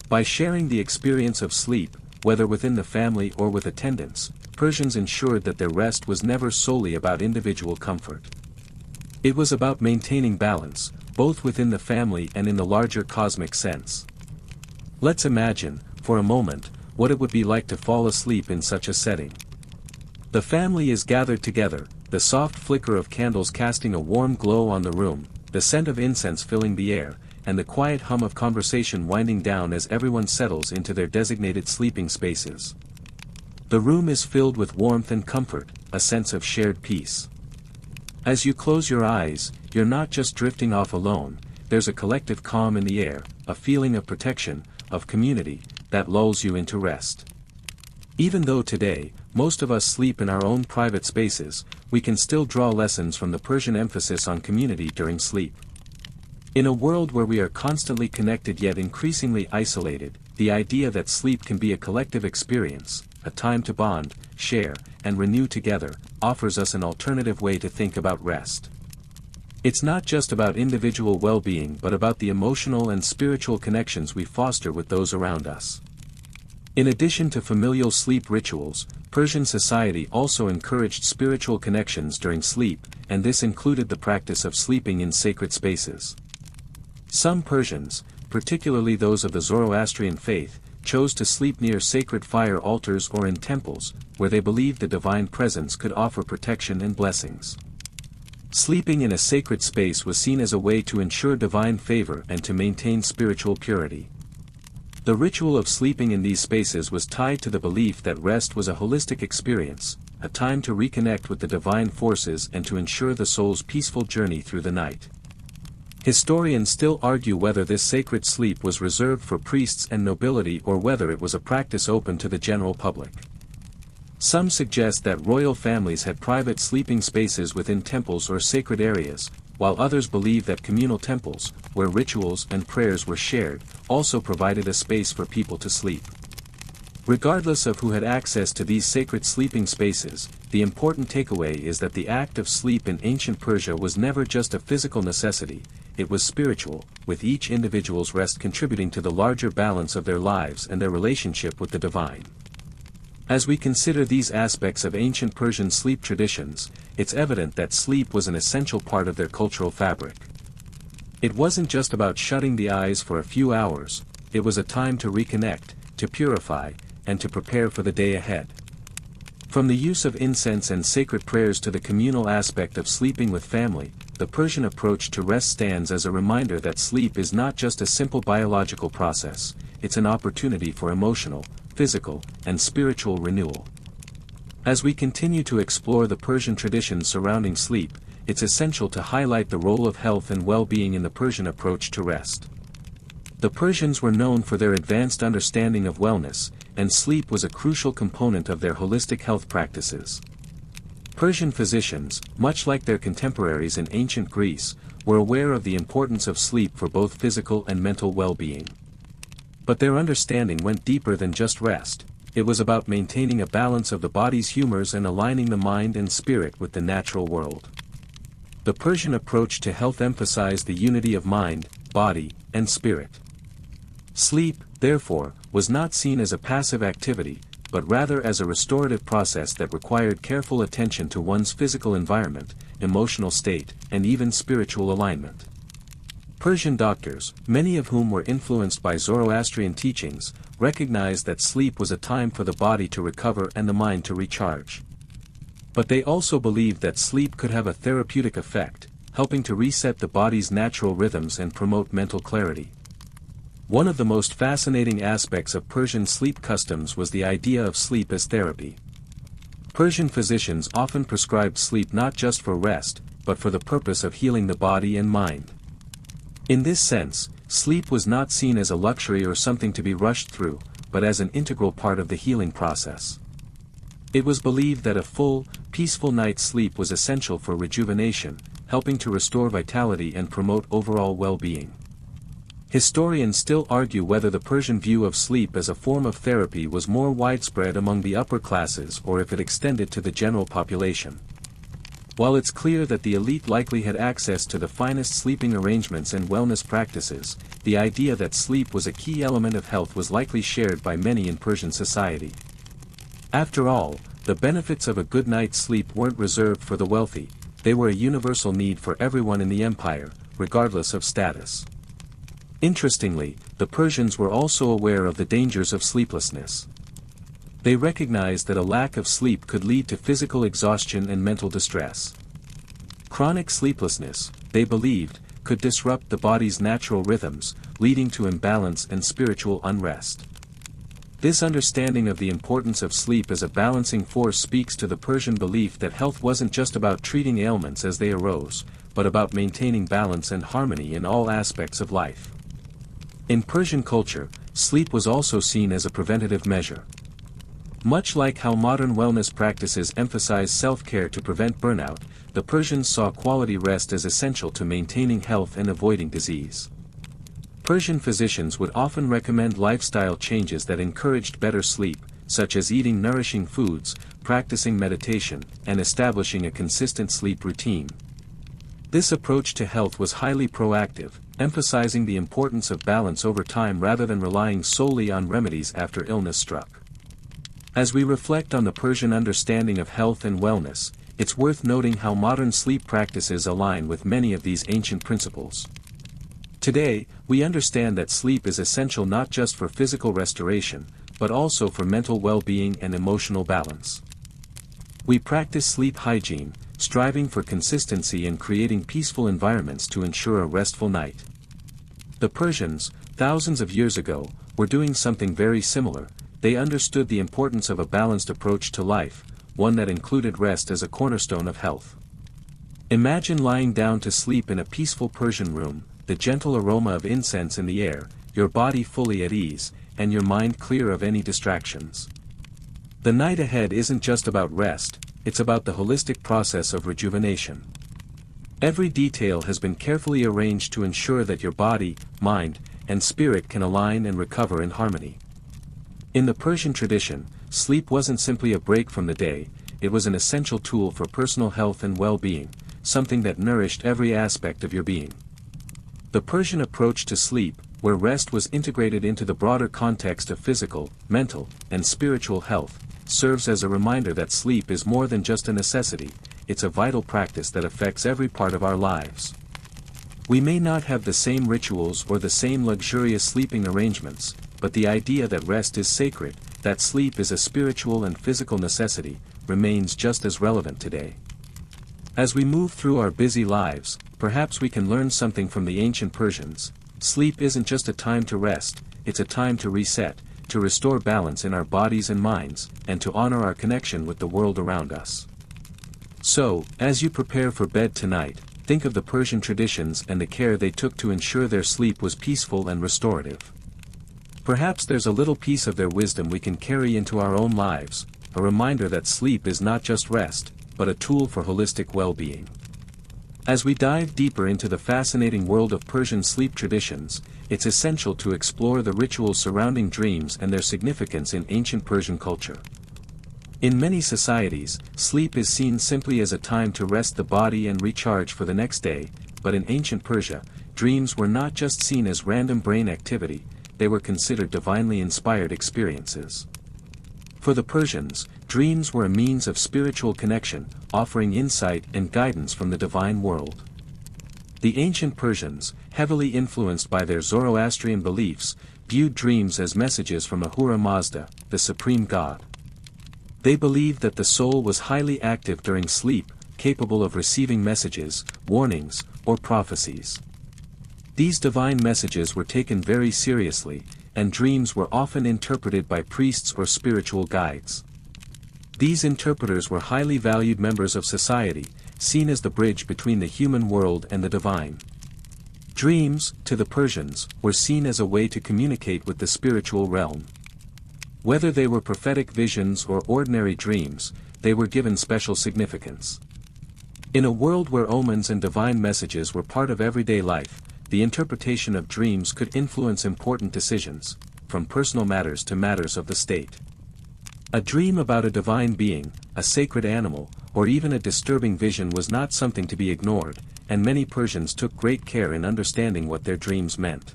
By sharing the experience of sleep, whether within the family or with attendants, Persians ensured that their rest was never solely about individual comfort. It was about maintaining balance, both within the family and in the larger cosmic sense. Let's imagine, for a moment, what it would be like to fall asleep in such a setting. The family is gathered together, the soft flicker of candles casting a warm glow on the room, the scent of incense filling the air, and the quiet hum of conversation winding down as everyone settles into their designated sleeping spaces. The room is filled with warmth and comfort, a sense of shared peace. As you close your eyes, you're not just drifting off alone, there's a collective calm in the air, a feeling of protection, of community, that lulls you into rest. Even though today, most of us sleep in our own private spaces, we can still draw lessons from the Persian emphasis on community during sleep. In a world where we are constantly connected yet increasingly isolated, the idea that sleep can be a collective experience, a time to bond, share, and renew together, offers us an alternative way to think about rest. It's not just about individual well-being but about the emotional and spiritual connections we foster with those around us. In addition to familial sleep rituals, Persian society also encouraged spiritual connections during sleep, and this included the practice of sleeping in sacred spaces. Some Persians, particularly those of the Zoroastrian faith, chose to sleep near sacred fire altars or in temples, where they believed the divine presence could offer protection and blessings. Sleeping in a sacred space was seen as a way to ensure divine favor and to maintain spiritual purity. The ritual of sleeping in these spaces was tied to the belief that rest was a holistic experience, a time to reconnect with the divine forces and to ensure the soul's peaceful journey through the night. Historians still argue whether this sacred sleep was reserved for priests and nobility or whether it was a practice open to the general public. Some suggest that royal families had private sleeping spaces within temples or sacred areas, while others believe that communal temples, where rituals and prayers were shared, also provided a space for people to sleep. Regardless of who had access to these sacred sleeping spaces, the important takeaway is that the act of sleep in ancient Persia was never just a physical necessity, it was spiritual, with each individual's rest contributing to the larger balance of their lives and their relationship with the divine. As we consider these aspects of ancient Persian sleep traditions, it's evident that sleep was an essential part of their cultural fabric. It wasn't just about shutting the eyes for a few hours, it was a time to reconnect, to purify, and to prepare for the day ahead. From the use of incense and sacred prayers to the communal aspect of sleeping with family, the Persian approach to rest stands as a reminder that sleep is not just a simple biological process, it's an opportunity for emotional, physical, and spiritual renewal. As we continue to explore the Persian traditions surrounding sleep, it's essential to highlight the role of health and well-being in the Persian approach to rest. The Persians were known for their advanced understanding of wellness, and sleep was a crucial component of their holistic health practices. Persian physicians, much like their contemporaries in ancient Greece, were aware of the importance of sleep for both physical and mental well-being. But their understanding went deeper than just rest. It was about maintaining a balance of the body's humors and aligning the mind and spirit with the natural world. The Persian approach to health emphasized the unity of mind, body, and spirit. Sleep, therefore, was not seen as a passive activity, but rather as a restorative process that required careful attention to one's physical environment, emotional state, and even spiritual alignment. Persian doctors, many of whom were influenced by Zoroastrian teachings, recognized that sleep was a time for the body to recover and the mind to recharge. But they also believed that sleep could have a therapeutic effect, helping to reset the body's natural rhythms and promote mental clarity. One of the most fascinating aspects of Persian sleep customs was the idea of sleep as therapy. Persian physicians often prescribed sleep not just for rest, but for the purpose of healing the body and mind. In this sense, sleep was not seen as a luxury or something to be rushed through, but as an integral part of the healing process. It was believed that a full, peaceful night's sleep was essential for rejuvenation, helping to restore vitality and promote overall well-being. Historians still argue whether the Persian view of sleep as a form of therapy was more widespread among the upper classes or if it extended to the general population. While it's clear that the elite likely had access to the finest sleeping arrangements and wellness practices, the idea that sleep was a key element of health was likely shared by many in Persian society. After all, the benefits of a good night's sleep weren't reserved for the wealthy, they were a universal need for everyone in the empire, regardless of status. Interestingly, the Persians were also aware of the dangers of sleeplessness. They recognized that a lack of sleep could lead to physical exhaustion and mental distress. Chronic sleeplessness, they believed, could disrupt the body's natural rhythms, leading to imbalance and spiritual unrest. This understanding of the importance of sleep as a balancing force speaks to the Persian belief that health wasn't just about treating ailments as they arose, but about maintaining balance and harmony in all aspects of life. In Persian culture, sleep was also seen as a preventative measure. Much like how modern wellness practices emphasize self-care to prevent burnout, the Persians saw quality rest as essential to maintaining health and avoiding disease. Persian physicians would often recommend lifestyle changes that encouraged better sleep, such as eating nourishing foods, practicing meditation, and establishing a consistent sleep routine. This approach to health was highly proactive, emphasizing the importance of balance over time rather than relying solely on remedies after illness struck. As we reflect on the Persian understanding of health and wellness, it's worth noting how modern sleep practices align with many of these ancient principles. Today, we understand that sleep is essential not just for physical restoration, but also for mental well-being and emotional balance. We practice sleep hygiene, striving for consistency and creating peaceful environments to ensure a restful night. The Persians, thousands of years ago, were doing something very similar. They understood the importance of a balanced approach to life, one that included rest as a cornerstone of health. Imagine lying down to sleep in a peaceful Persian room, the gentle aroma of incense in the air, your body fully at ease, and your mind clear of any distractions. The night ahead isn't just about rest, it's about the holistic process of rejuvenation. Every detail has been carefully arranged to ensure that your body, mind, and spirit can align and recover in harmony. In the Persian tradition, sleep wasn't simply a break from the day, it was an essential tool for personal health and well-being, something that nourished every aspect of your being. The Persian approach to sleep, where rest was integrated into the broader context of physical, mental, and spiritual health, serves as a reminder that sleep is more than just a necessity, it's a vital practice that affects every part of our lives. We may not have the same rituals or the same luxurious sleeping arrangements, but the idea that rest is sacred, that sleep is a spiritual and physical necessity, remains just as relevant today. As we move through our busy lives, perhaps we can learn something from the ancient Persians. Sleep isn't just a time to rest, it's a time to reset, to restore balance in our bodies and minds, and to honor our connection with the world around us. So, as you prepare for bed tonight, think of the Persian traditions and the care they took to ensure their sleep was peaceful and restorative. Perhaps there's a little piece of their wisdom we can carry into our own lives, a reminder that sleep is not just rest, but a tool for holistic well-being. As we dive deeper into the fascinating world of Persian sleep traditions, it's essential to explore the rituals surrounding dreams and their significance in ancient Persian culture. In many societies, sleep is seen simply as a time to rest the body and recharge for the next day, but in ancient Persia, dreams were not just seen as random brain activity, they were considered divinely inspired experiences. For the Persians, dreams were a means of spiritual connection, offering insight and guidance from the divine world. The ancient Persians, heavily influenced by their Zoroastrian beliefs, viewed dreams as messages from Ahura Mazda, the supreme god. They believed that the soul was highly active during sleep, capable of receiving messages, warnings, or prophecies. These divine messages were taken very seriously, and dreams were often interpreted by priests or spiritual guides. These interpreters were highly valued members of society, seen as the bridge between the human world and the divine. Dreams, to the Persians, were seen as a way to communicate with the spiritual realm. Whether they were prophetic visions or ordinary dreams, they were given special significance. In a world where omens and divine messages were part of everyday life, the interpretation of dreams could influence important decisions, from personal matters to matters of the state. A dream about a divine being, a sacred animal, or even a disturbing vision was not something to be ignored, and many Persians took great care in understanding what their dreams meant.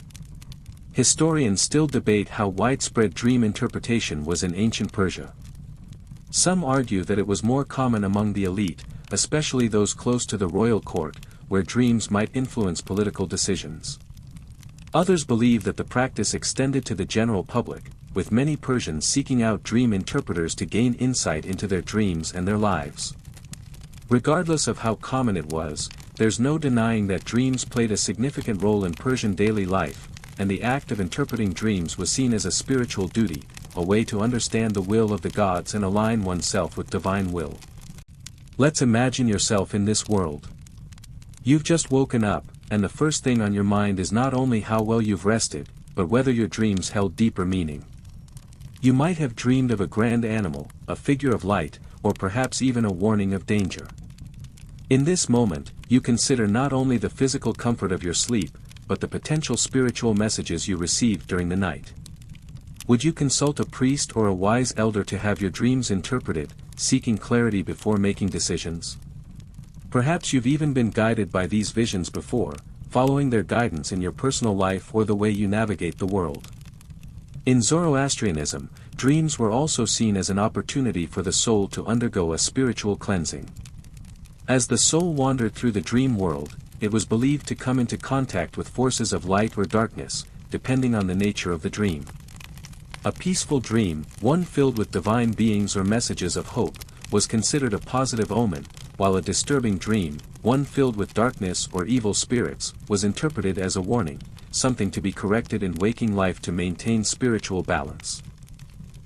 Historians still debate how widespread dream interpretation was in ancient Persia. Some argue that it was more common among the elite, especially those close to the royal court, where dreams might influence political decisions. Others believe that the practice extended to the general public, with many Persians seeking out dream interpreters to gain insight into their dreams and their lives. Regardless of how common it was, there's no denying that dreams played a significant role in Persian daily life, and the act of interpreting dreams was seen as a spiritual duty, a way to understand the will of the gods and align oneself with divine will. Let's imagine yourself in this world. You've just woken up, and the first thing on your mind is not only how well you've rested, but whether your dreams held deeper meaning. You might have dreamed of a grand animal, a figure of light, or perhaps even a warning of danger. In this moment, you consider not only the physical comfort of your sleep, but the potential spiritual messages you received during the night. Would you consult a priest or a wise elder to have your dreams interpreted, seeking clarity before making decisions? Perhaps you've even been guided by these visions before, following their guidance in your personal life or the way you navigate the world. In Zoroastrianism, dreams were also seen as an opportunity for the soul to undergo a spiritual cleansing. As the soul wandered through the dream world, it was believed to come into contact with forces of light or darkness, depending on the nature of the dream. A peaceful dream, one filled with divine beings or messages of hope, was considered a positive omen, while a disturbing dream, one filled with darkness or evil spirits, was interpreted as a warning, something to be corrected in waking life to maintain spiritual balance.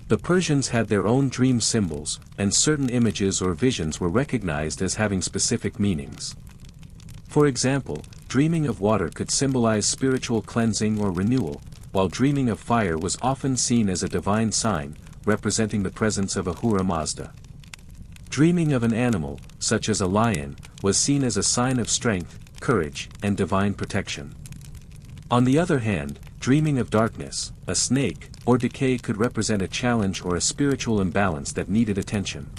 The Persians had their own dream symbols, and certain images or visions were recognized as having specific meanings. For example, dreaming of water could symbolize spiritual cleansing or renewal, while dreaming of fire was often seen as a divine sign, representing the presence of Ahura Mazda. Dreaming of an animal, such as a lion, was seen as a sign of strength, courage, and divine protection. On the other hand, dreaming of darkness, a snake, or decay could represent a challenge or a spiritual imbalance that needed attention.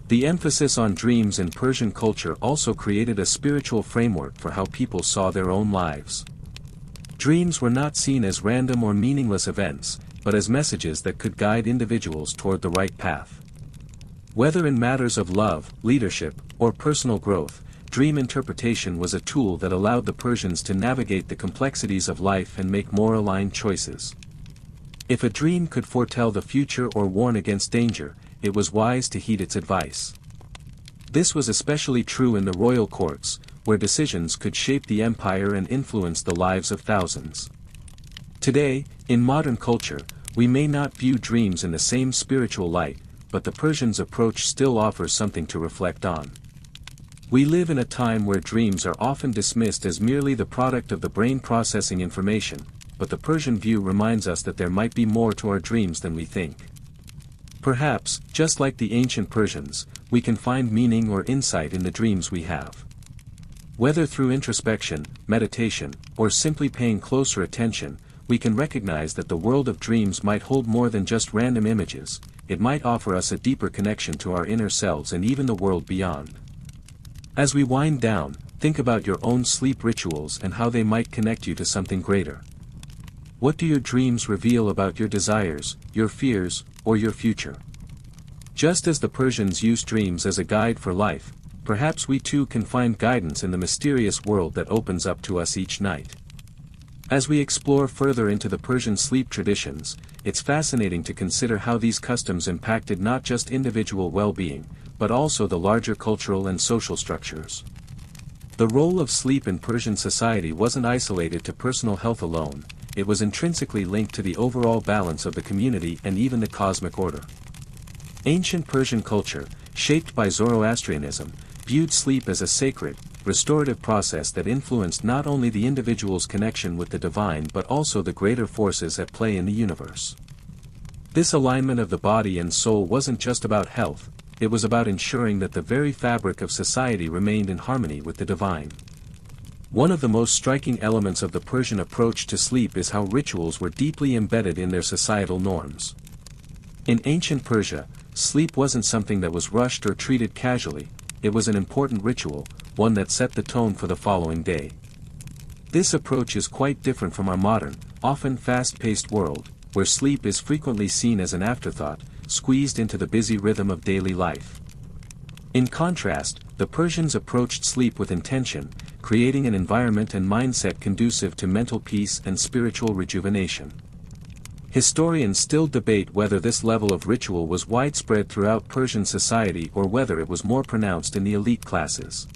The emphasis on dreams in Persian culture also created a spiritual framework for how people saw their own lives. Dreams were not seen as random or meaningless events, but as messages that could guide individuals toward the right path. Whether in matters of love, leadership, or personal growth, dream interpretation was a tool that allowed the Persians to navigate the complexities of life and make more aligned choices. If a dream could foretell the future or warn against danger, it was wise to heed its advice. This was especially true in the royal courts, where decisions could shape the empire and influence the lives of thousands. Today, in modern culture, we may not view dreams in the same spiritual light, but the Persians' approach still offers something to reflect on. We live in a time where dreams are often dismissed as merely the product of the brain processing information, but the Persian view reminds us that there might be more to our dreams than we think. Perhaps, just like the ancient Persians, we can find meaning or insight in the dreams we have. Whether through introspection, meditation, or simply paying closer attention, we can recognize that the world of dreams might hold more than just random images. It might offer us a deeper connection to our inner selves and even the world beyond. As we wind down, think about your own sleep rituals and how they might connect you to something greater. What do your dreams reveal about your desires, your fears, or your future? Just as the Persians used dreams as a guide for life, perhaps we too can find guidance in the mysterious world that opens up to us each night. As we explore further into the Persian sleep traditions, it's fascinating to consider how these customs impacted not just individual well-being, but also the larger cultural and social structures. The role of sleep in Persian society wasn't isolated to personal health alone. It was intrinsically linked to the overall balance of the community and even the cosmic order. Ancient Persian culture, shaped by Zoroastrianism, viewed sleep as a sacred, restorative process that influenced not only the individual's connection with the divine but also the greater forces at play in the universe. This alignment of the body and soul wasn't just about health, it was about ensuring that the very fabric of society remained in harmony with the divine. One of the most striking elements of the Persian approach to sleep is how rituals were deeply embedded in their societal norms. In ancient Persia, sleep wasn't something that was rushed or treated casually, it was an important ritual, one that set the tone for the following day. This approach is quite different from our modern, often fast-paced world, where sleep is frequently seen as an afterthought, squeezed into the busy rhythm of daily life. In contrast, the Persians approached sleep with intention, creating an environment and mindset conducive to mental peace and spiritual rejuvenation. Historians still debate whether this level of ritual was widespread throughout Persian society or whether it was more pronounced in the elite classes.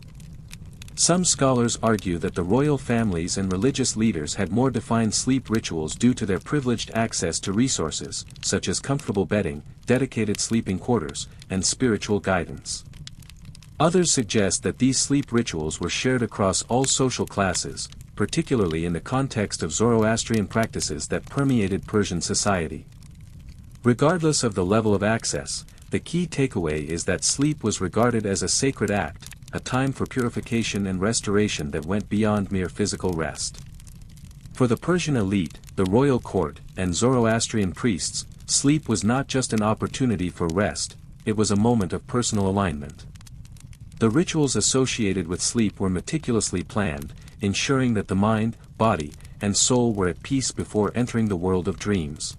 Some scholars argue that the royal families and religious leaders had more defined sleep rituals due to their privileged access to resources, such as comfortable bedding, dedicated sleeping quarters, and spiritual guidance. Others suggest that these sleep rituals were shared across all social classes, particularly in the context of Zoroastrian practices that permeated Persian society. Regardless of the level of access, the key takeaway is that sleep was regarded as a sacred act, a time for purification and restoration that went beyond mere physical rest. For the Persian elite, the royal court, and Zoroastrian priests, sleep was not just an opportunity for rest, it was a moment of personal alignment. The rituals associated with sleep were meticulously planned, ensuring that the mind, body, and soul were at peace before entering the world of dreams.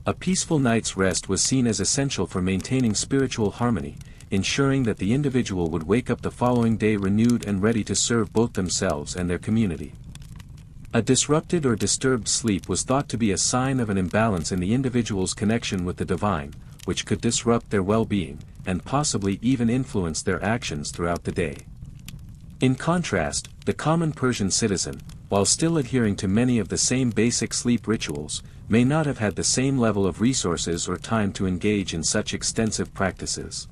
A peaceful night's rest was seen as essential for maintaining spiritual harmony, ensuring that the individual would wake up the following day renewed and ready to serve both themselves and their community. A disrupted or disturbed sleep was thought to be a sign of an imbalance in the individual's connection with the divine, which could disrupt their well-being, and possibly even influence their actions throughout the day. In contrast, the common Persian citizen, while still adhering to many of the same basic sleep rituals, may not have had the same level of resources or time to engage in such extensive practices.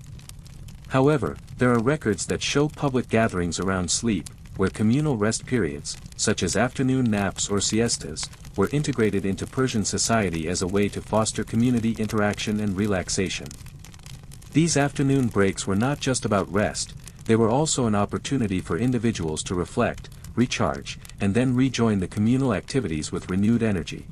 However, there are records that show public gatherings around sleep, where communal rest periods, such as afternoon naps or siestas, were integrated into Persian society as a way to foster community interaction and relaxation. These afternoon breaks were not just about rest, they were also an opportunity for individuals to reflect, recharge, and then rejoin the communal activities with renewed energy.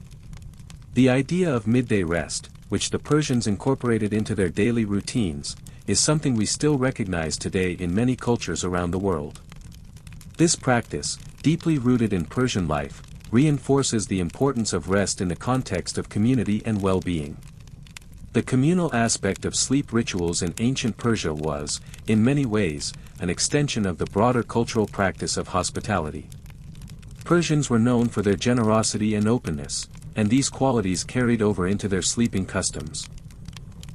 The idea of midday rest, which the Persians incorporated into their daily routines, is something we still recognize today in many cultures around the world. This practice, deeply rooted in Persian life, reinforces the importance of rest in the context of community and well-being. The communal aspect of sleep rituals in ancient Persia was, in many ways, an extension of the broader cultural practice of hospitality. Persians were known for their generosity and openness, and these qualities carried over into their sleeping customs.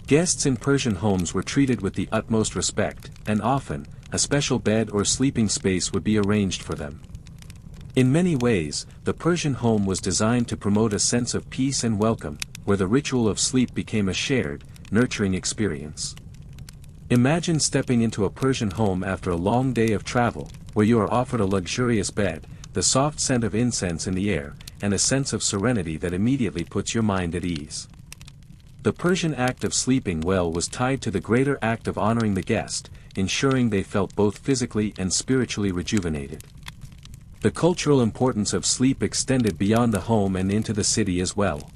Guests in Persian homes were treated with the utmost respect, and often, a special bed or sleeping space would be arranged for them. In many ways, the Persian home was designed to promote a sense of peace and welcome, where the ritual of sleep became a shared, nurturing experience. Imagine stepping into a Persian home after a long day of travel, where you are offered a luxurious bed, the soft scent of incense in the air, and a sense of serenity that immediately puts your mind at ease. The Persian act of sleeping well was tied to the greater act of honoring the guest, ensuring they felt both physically and spiritually rejuvenated. The cultural importance of sleep extended beyond the home and into the city as well.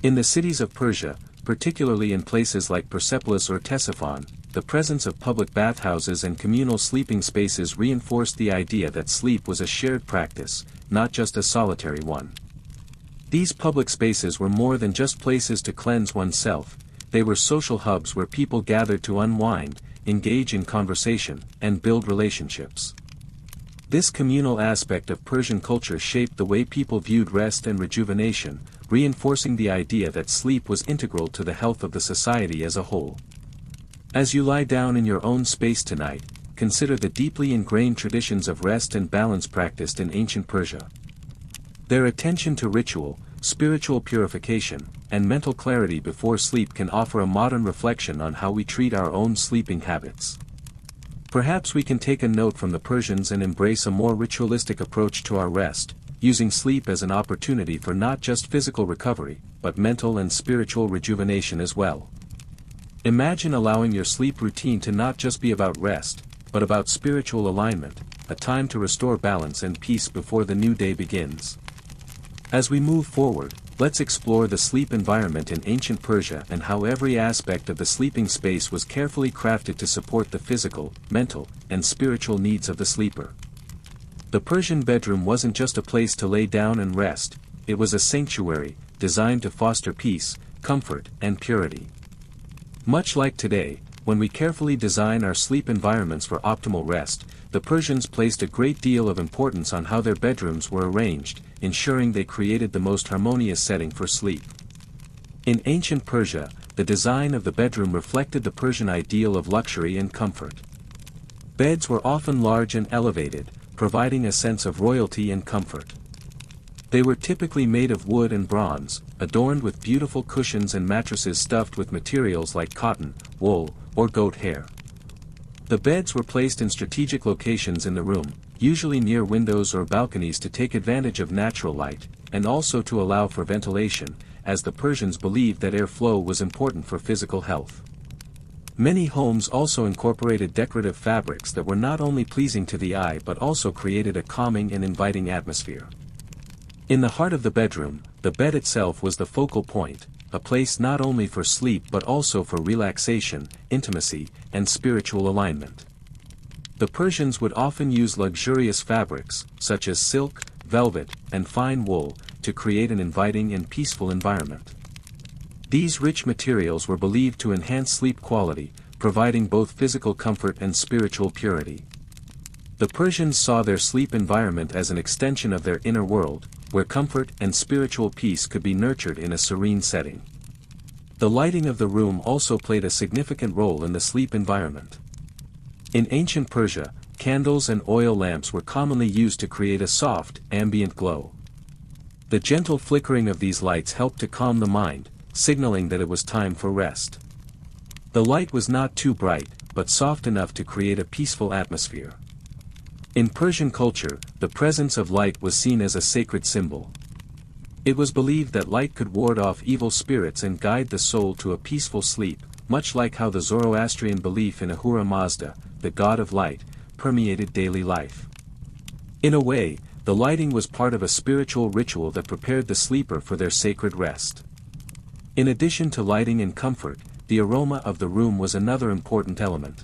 In the cities of Persia, particularly in places like Persepolis or Ctesiphon, the presence of public bathhouses and communal sleeping spaces reinforced the idea that sleep was a shared practice, not just a solitary one. These public spaces were more than just places to cleanse oneself, they were social hubs where people gathered to unwind, engage in conversation, and build relationships. This communal aspect of Persian culture shaped the way people viewed rest and rejuvenation, reinforcing the idea that sleep was integral to the health of the society as a whole. As you lie down in your own space tonight, consider the deeply ingrained traditions of rest and balance practiced in ancient Persia. Their attention to ritual, spiritual purification, and mental clarity before sleep can offer a modern reflection on how we treat our own sleeping habits. Perhaps we can take a note from the Persians and embrace a more ritualistic approach to our rest, using sleep as an opportunity for not just physical recovery, but mental and spiritual rejuvenation as well. Imagine allowing your sleep routine to not just be about rest, but about spiritual alignment, a time to restore balance and peace before the new day begins. As we move forward, let's explore the sleep environment in ancient Persia and how every aspect of the sleeping space was carefully crafted to support the physical, mental, and spiritual needs of the sleeper. The Persian bedroom wasn't just a place to lay down and rest, it was a sanctuary, designed to foster peace, comfort, and purity. Much like today, when we carefully design our sleep environments for optimal rest, the Persians placed a great deal of importance on how their bedrooms were arranged, ensuring they created the most harmonious setting for sleep. In ancient Persia, the design of the bedroom reflected the Persian ideal of luxury and comfort. Beds were often large and elevated, providing a sense of royalty and comfort. They were typically made of wood and bronze, adorned with beautiful cushions and mattresses stuffed with materials like cotton, wool, or goat hair. The beds were placed in strategic locations in the room, usually near windows or balconies to take advantage of natural light, and also to allow for ventilation, as the Persians believed that airflow was important for physical health. Many homes also incorporated decorative fabrics that were not only pleasing to the eye but also created a calming and inviting atmosphere. In the heart of the bedroom, the bed itself was the focal point, a place not only for sleep but also for relaxation, intimacy, and spiritual alignment. The Persians would often use luxurious fabrics, such as silk, velvet, and fine wool, to create an inviting and peaceful environment. These rich materials were believed to enhance sleep quality, providing both physical comfort and spiritual purity. The Persians saw their sleep environment as an extension of their inner world, where comfort and spiritual peace could be nurtured in a serene setting. The lighting of the room also played a significant role in the sleep environment. In ancient Persia, candles and oil lamps were commonly used to create a soft, ambient glow. The gentle flickering of these lights helped to calm the mind, signaling that it was time for rest. The light was not too bright, but soft enough to create a peaceful atmosphere. In Persian culture, the presence of light was seen as a sacred symbol. It was believed that light could ward off evil spirits and guide the soul to a peaceful sleep, much like how the Zoroastrian belief in Ahura Mazda, the god of light, permeated daily life. In a way, the lighting was part of a spiritual ritual that prepared the sleeper for their sacred rest. In addition to lighting and comfort, the aroma of the room was another important element.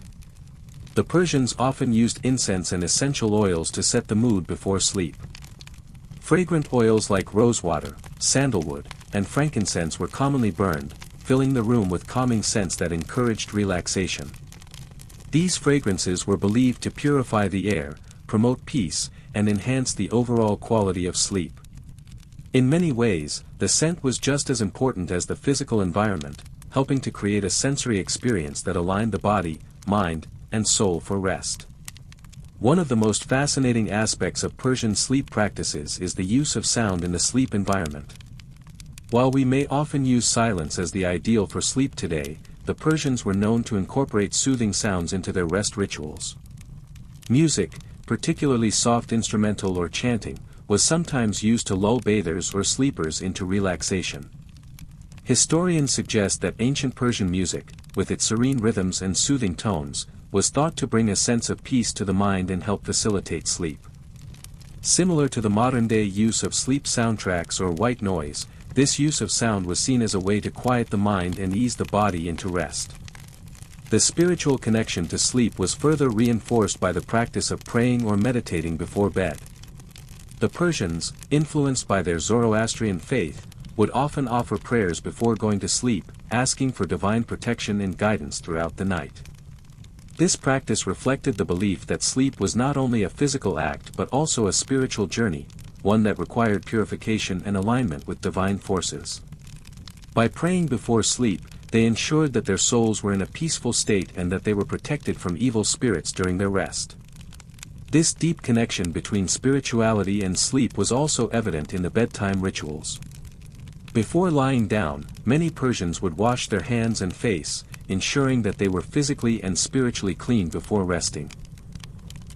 The Persians often used incense and essential oils to set the mood before sleep. Fragrant oils like rosewater, sandalwood, and frankincense were commonly burned, filling the room with calming scents that encouraged relaxation. These fragrances were believed to purify the air, promote peace, and enhance the overall quality of sleep. In many ways, the scent was just as important as the physical environment, helping to create a sensory experience that aligned the body, mind, and soul for rest. One of the most fascinating aspects of Persian sleep practices is the use of sound in the sleep environment. While we may often use silence as the ideal for sleep today, the Persians were known to incorporate soothing sounds into their rest rituals. Music, particularly soft instrumental or chanting, was sometimes used to lull bathers or sleepers into relaxation. Historians suggest that ancient Persian music, with its serene rhythms and soothing tones, was thought to bring a sense of peace to the mind and help facilitate sleep. Similar to the modern-day use of sleep soundtracks or white noise, this use of sound was seen as a way to quiet the mind and ease the body into rest. The spiritual connection to sleep was further reinforced by the practice of praying or meditating before bed. The Persians, influenced by their Zoroastrian faith, would often offer prayers before going to sleep, asking for divine protection and guidance throughout the night. This practice reflected the belief that sleep was not only a physical act but also a spiritual journey, one that required purification and alignment with divine forces. By praying before sleep, they ensured that their souls were in a peaceful state and that they were protected from evil spirits during their rest. This deep connection between spirituality and sleep was also evident in the bedtime rituals. Before lying down, many Persians would wash their hands and face, ensuring that they were physically and spiritually clean before resting.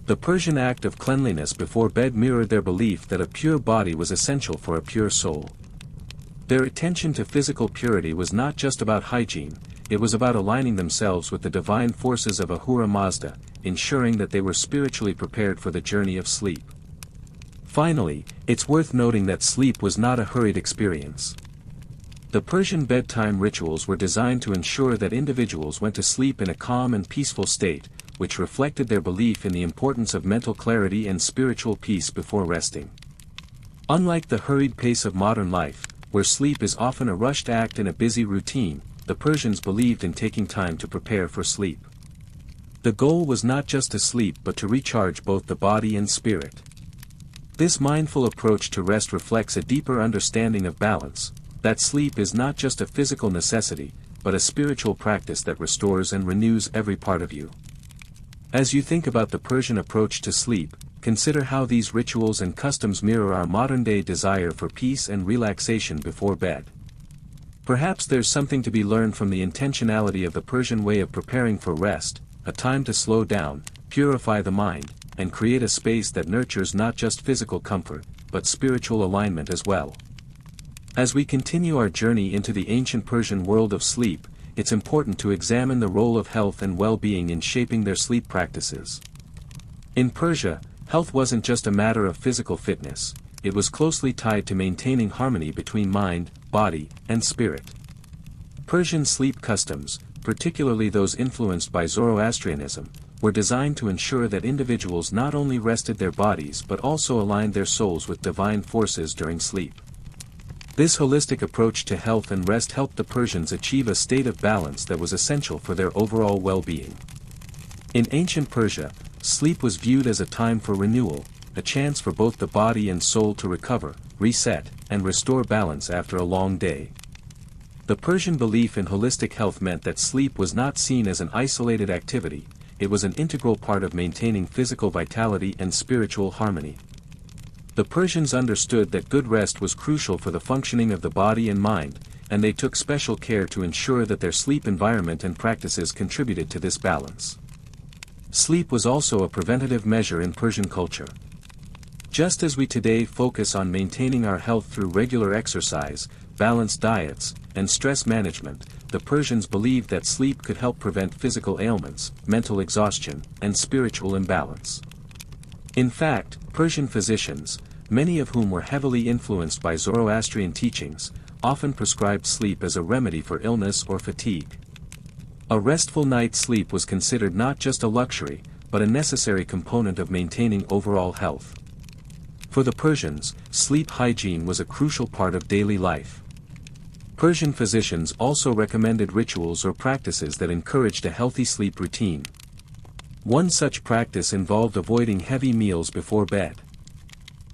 The Persian act of cleanliness before bed mirrored their belief that a pure body was essential for a pure soul. Their attention to physical purity was not just about hygiene, it was about aligning themselves with the divine forces of Ahura Mazda, ensuring that they were spiritually prepared for the journey of sleep. Finally, it's worth noting that sleep was not a hurried experience. The Persian bedtime rituals were designed to ensure that individuals went to sleep in a calm and peaceful state, which reflected their belief in the importance of mental clarity and spiritual peace before resting. Unlike the hurried pace of modern life, where sleep is often a rushed act in a busy routine, the Persians believed in taking time to prepare for sleep. The goal was not just to sleep but to recharge both the body and spirit. This mindful approach to rest reflects a deeper understanding of balance, that sleep is not just a physical necessity, but a spiritual practice that restores and renews every part of you. As you think about the Persian approach to sleep, consider how these rituals and customs mirror our modern-day desire for peace and relaxation before bed. Perhaps there's something to be learned from the intentionality of the Persian way of preparing for rest, a time to slow down, purify the mind, and create a space that nurtures not just physical comfort, but spiritual alignment as well. As we continue our journey into the ancient Persian world of sleep, it's important to examine the role of health and well-being in shaping their sleep practices. In Persia, health wasn't just a matter of physical fitness, it was closely tied to maintaining harmony between mind, body, and spirit. Persian sleep customs, particularly those influenced by Zoroastrianism, were designed to ensure that individuals not only rested their bodies but also aligned their souls with divine forces during sleep. This holistic approach to health and rest helped the Persians achieve a state of balance that was essential for their overall well-being. In ancient Persia, sleep was viewed as a time for renewal, a chance for both the body and soul to recover, reset, and restore balance after a long day. The Persian belief in holistic health meant that sleep was not seen as an isolated activity, it was an integral part of maintaining physical vitality and spiritual harmony. The Persians understood that good rest was crucial for the functioning of the body and mind, and they took special care to ensure that their sleep environment and practices contributed to this balance. Sleep was also a preventative measure in Persian culture. Just as we today focus on maintaining our health through regular exercise, balanced diets, and stress management, the Persians believed that sleep could help prevent physical ailments, mental exhaustion, and spiritual imbalance. In fact, Persian physicians, many of whom were heavily influenced by Zoroastrian teachings, often prescribed sleep as a remedy for illness or fatigue. A restful night's sleep was considered not just a luxury, but a necessary component of maintaining overall health. For the Persians, sleep hygiene was a crucial part of daily life. Persian physicians also recommended rituals or practices that encouraged a healthy sleep routine. One such practice involved avoiding heavy meals before bed.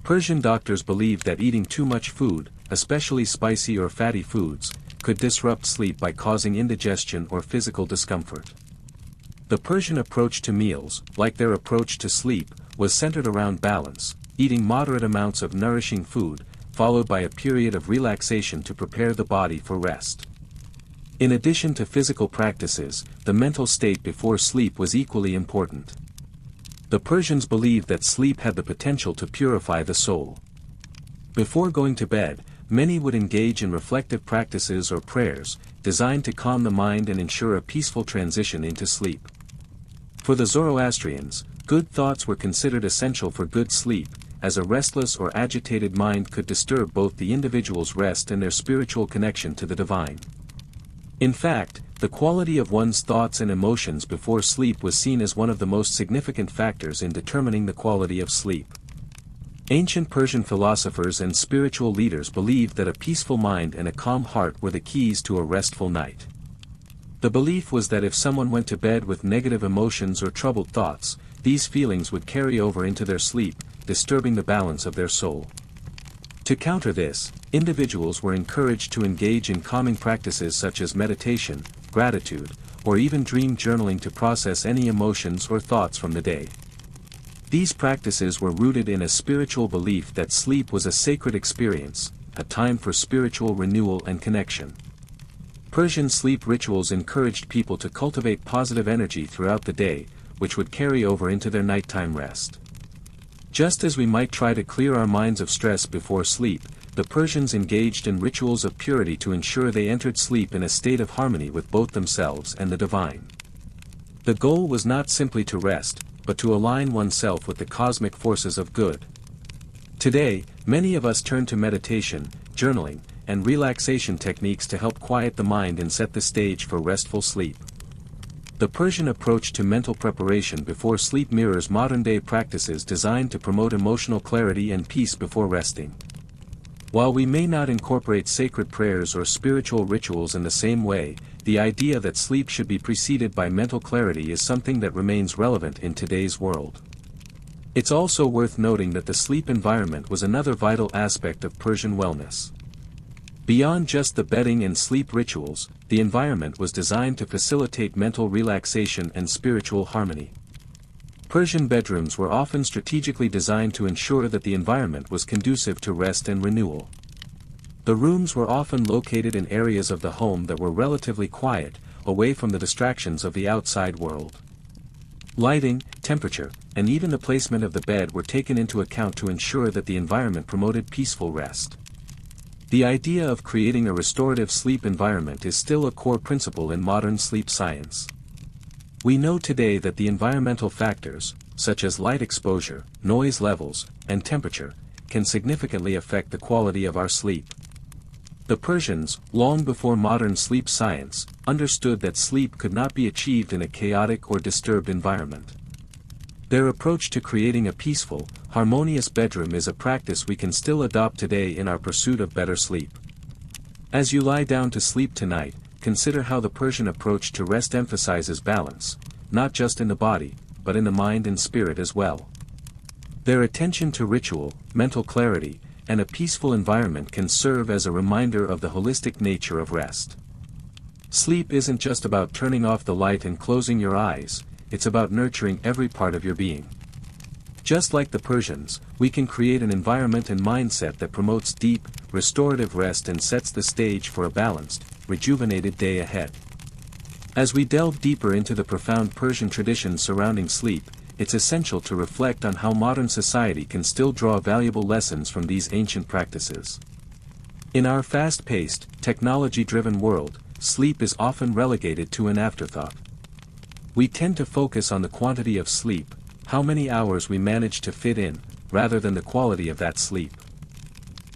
Persian doctors believed that eating too much food, especially spicy or fatty foods, could disrupt sleep by causing indigestion or physical discomfort. The Persian approach to meals, like their approach to sleep, was centered around balance, eating moderate amounts of nourishing food, followed by a period of relaxation to prepare the body for rest. In addition to physical practices, the mental state before sleep was equally important. The Persians believed that sleep had the potential to purify the soul. Before going to bed, many would engage in reflective practices or prayers, designed to calm the mind and ensure a peaceful transition into sleep. For the Zoroastrians, good thoughts were considered essential for good sleep, as a restless or agitated mind could disturb both the individual's rest and their spiritual connection to the divine. In fact, the quality of one's thoughts and emotions before sleep was seen as one of the most significant factors in determining the quality of sleep. Ancient Persian philosophers and spiritual leaders believed that a peaceful mind and a calm heart were the keys to a restful night. The belief was that if someone went to bed with negative emotions or troubled thoughts, these feelings would carry over into their sleep, disturbing the balance of their soul. To counter this, individuals were encouraged to engage in calming practices such as meditation, gratitude, or even dream journaling to process any emotions or thoughts from the day. These practices were rooted in a spiritual belief that sleep was a sacred experience, a time for spiritual renewal and connection. Persian sleep rituals encouraged people to cultivate positive energy throughout the day, which would carry over into their nighttime rest. Just as we might try to clear our minds of stress before sleep, the Persians engaged in rituals of purity to ensure they entered sleep in a state of harmony with both themselves and the divine. The goal was not simply to rest, but to align oneself with the cosmic forces of good. Today, many of us turn to meditation, journaling, and relaxation techniques to help quiet the mind and set the stage for restful sleep. The Persian approach to mental preparation before sleep mirrors modern-day practices designed to promote emotional clarity and peace before resting. While we may not incorporate sacred prayers or spiritual rituals in the same way, the idea that sleep should be preceded by mental clarity is something that remains relevant in today's world. It's also worth noting that the sleep environment was another vital aspect of Persian wellness. Beyond just the bedding and sleep rituals, the environment was designed to facilitate mental relaxation and spiritual harmony. Persian bedrooms were often strategically designed to ensure that the environment was conducive to rest and renewal. The rooms were often located in areas of the home that were relatively quiet, away from the distractions of the outside world. Lighting, temperature, and even the placement of the bed were taken into account to ensure that the environment promoted peaceful rest. The idea of creating a restorative sleep environment is still a core principle in modern sleep science. We know today that the environmental factors, such as light exposure, noise levels, and temperature, can significantly affect the quality of our sleep. The Persians, long before modern sleep science, understood that sleep could not be achieved in a chaotic or disturbed environment. Their approach to creating a peaceful, harmonious bedroom is a practice we can still adopt today in our pursuit of better sleep. As you lie down to sleep tonight, consider how the Persian approach to rest emphasizes balance, not just in the body, but in the mind and spirit as well. Their attention to ritual, mental clarity, and a peaceful environment can serve as a reminder of the holistic nature of rest. Sleep isn't just about turning off the light and closing your eyes, it's about nurturing every part of your being. Just like the Persians, we can create an environment and mindset that promotes deep, restorative rest and sets the stage for a balanced, rejuvenated day ahead. As we delve deeper into the profound Persian traditions surrounding sleep, it's essential to reflect on how modern society can still draw valuable lessons from these ancient practices. In our fast-paced, technology-driven world, sleep is often relegated to an afterthought. We tend to focus on the quantity of sleep, how many hours we manage to fit in, rather than the quality of that sleep.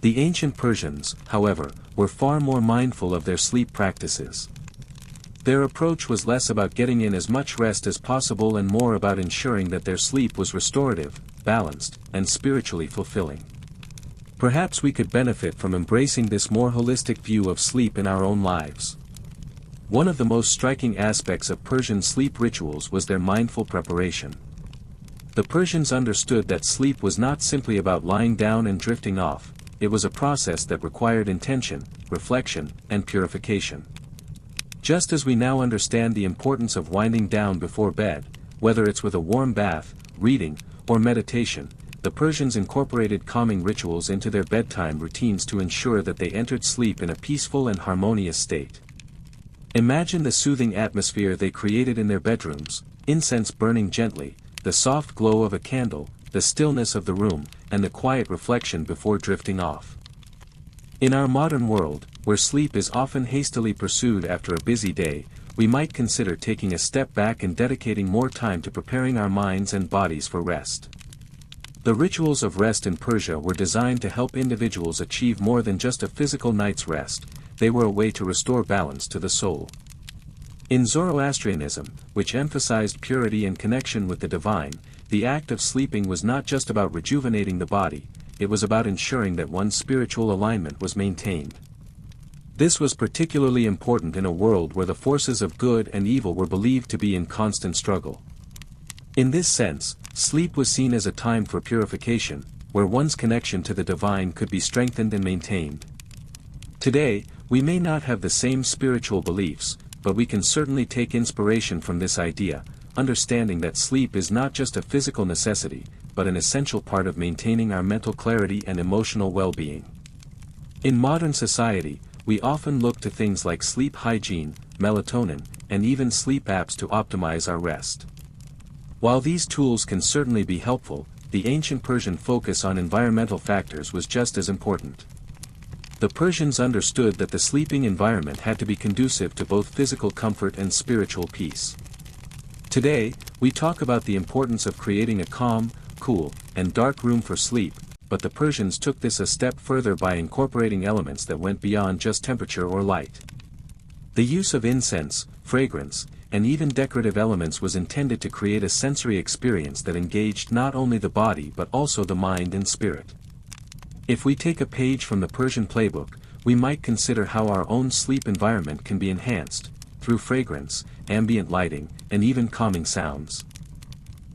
The ancient Persians, however, were far more mindful of their sleep practices. Their approach was less about getting in as much rest as possible and more about ensuring that their sleep was restorative, balanced, and spiritually fulfilling. Perhaps we could benefit from embracing this more holistic view of sleep in our own lives. One of the most striking aspects of Persian sleep rituals was their mindful preparation. The Persians understood that sleep was not simply about lying down and drifting off, it was a process that required intention, reflection, and purification. Just as we now understand the importance of winding down before bed, whether it's with a warm bath, reading, or meditation, the Persians incorporated calming rituals into their bedtime routines to ensure that they entered sleep in a peaceful and harmonious state. Imagine the soothing atmosphere they created in their bedrooms, incense burning gently, the soft glow of a candle, the stillness of the room, and the quiet reflection before drifting off. In our modern world, where sleep is often hastily pursued after a busy day, we might consider taking a step back and dedicating more time to preparing our minds and bodies for rest. The rituals of rest in Persia were designed to help individuals achieve more than just a physical night's rest, they were a way to restore balance to the soul. In Zoroastrianism, which emphasized purity and connection with the divine, the act of sleeping was not just about rejuvenating the body, it was about ensuring that one's spiritual alignment was maintained. This was particularly important in a world where the forces of good and evil were believed to be in constant struggle. In this sense, sleep was seen as a time for purification, where one's connection to the divine could be strengthened and maintained. Today, we may not have the same spiritual beliefs, but we can certainly take inspiration from this idea, understanding that sleep is not just a physical necessity, but an essential part of maintaining our mental clarity and emotional well-being. In modern society, we often look to things like sleep hygiene, melatonin, and even sleep apps to optimize our rest. While these tools can certainly be helpful, the ancient Persian focus on environmental factors was just as important. The Persians understood that the sleeping environment had to be conducive to both physical comfort and spiritual peace. Today, we talk about the importance of creating a calm, cool, and dark room for sleep, but the Persians took this a step further by incorporating elements that went beyond just temperature or light. The use of incense, fragrance, and even decorative elements was intended to create a sensory experience that engaged not only the body but also the mind and spirit. If we take a page from the Persian playbook, we might consider how our own sleep environment can be enhanced, through fragrance, ambient lighting, and even calming sounds.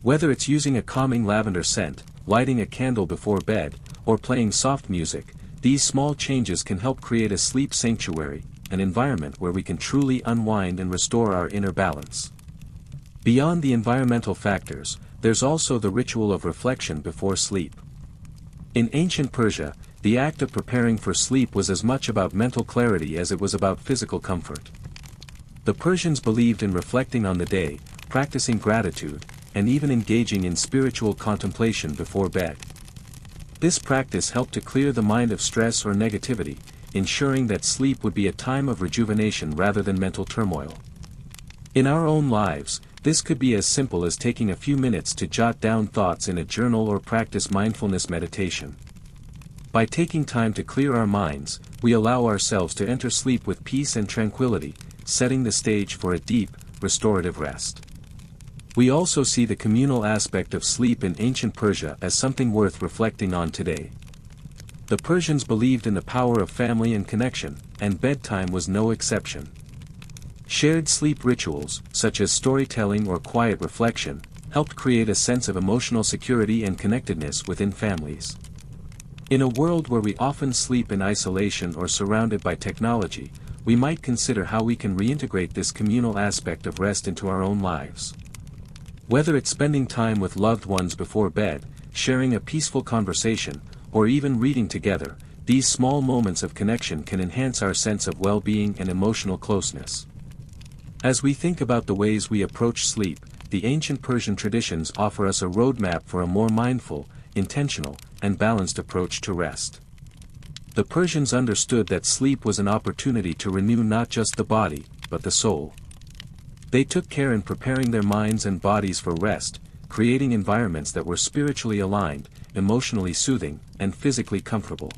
Whether it's using a calming lavender scent, lighting a candle before bed, or playing soft music, these small changes can help create a sleep sanctuary, an environment where we can truly unwind and restore our inner balance. Beyond the environmental factors, there's also the ritual of reflection before sleep. In ancient Persia, the act of preparing for sleep was as much about mental clarity as it was about physical comfort. The Persians believed in reflecting on the day, practicing gratitude, and even engaging in spiritual contemplation before bed. This practice helped to clear the mind of stress or negativity, ensuring that sleep would be a time of rejuvenation rather than mental turmoil. In our own lives, this could be as simple as taking a few minutes to jot down thoughts in a journal or practice mindfulness meditation. By taking time to clear our minds, we allow ourselves to enter sleep with peace and tranquility, setting the stage for a deep, restorative rest. We also see the communal aspect of sleep in ancient Persia as something worth reflecting on today. The Persians believed in the power of family and connection, and bedtime was no exception. Shared sleep rituals, such as storytelling or quiet reflection, helped create a sense of emotional security and connectedness within families. In a world where we often sleep in isolation or surrounded by technology, we might consider how we can reintegrate this communal aspect of rest into our own lives. Whether it's spending time with loved ones before bed, sharing a peaceful conversation, or even reading together, these small moments of connection can enhance our sense of well-being and emotional closeness. As we think about the ways we approach sleep, the ancient Persian traditions offer us a roadmap for a more mindful, intentional, and balanced approach to rest. The Persians understood that sleep was an opportunity to renew not just the body, but the soul. They took care in preparing their minds and bodies for rest, creating environments that were spiritually aligned, emotionally soothing, and physically comfortable.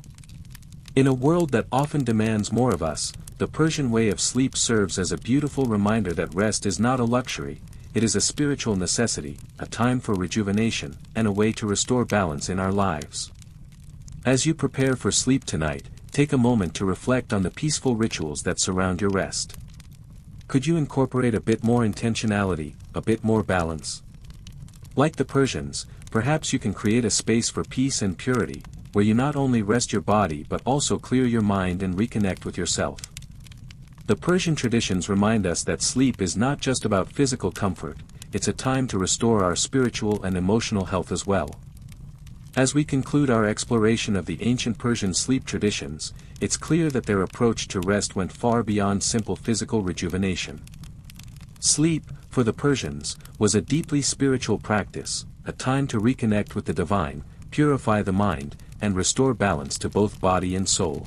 In a world that often demands more of us, the Persian way of sleep serves as a beautiful reminder that rest is not a luxury, it is a spiritual necessity, a time for rejuvenation, and a way to restore balance in our lives. As you prepare for sleep tonight, take a moment to reflect on the peaceful rituals that surround your rest. Could you incorporate a bit more intentionality, a bit more balance? Like the Persians, perhaps you can create a space for peace and purity, where you not only rest your body but also clear your mind and reconnect with yourself. The Persian traditions remind us that sleep is not just about physical comfort, it's a time to restore our spiritual and emotional health as well. As we conclude our exploration of the ancient Persian sleep traditions, it's clear that their approach to rest went far beyond simple physical rejuvenation. Sleep, for the Persians, was a deeply spiritual practice, a time to reconnect with the divine, purify the mind, and restore balance to both body and soul.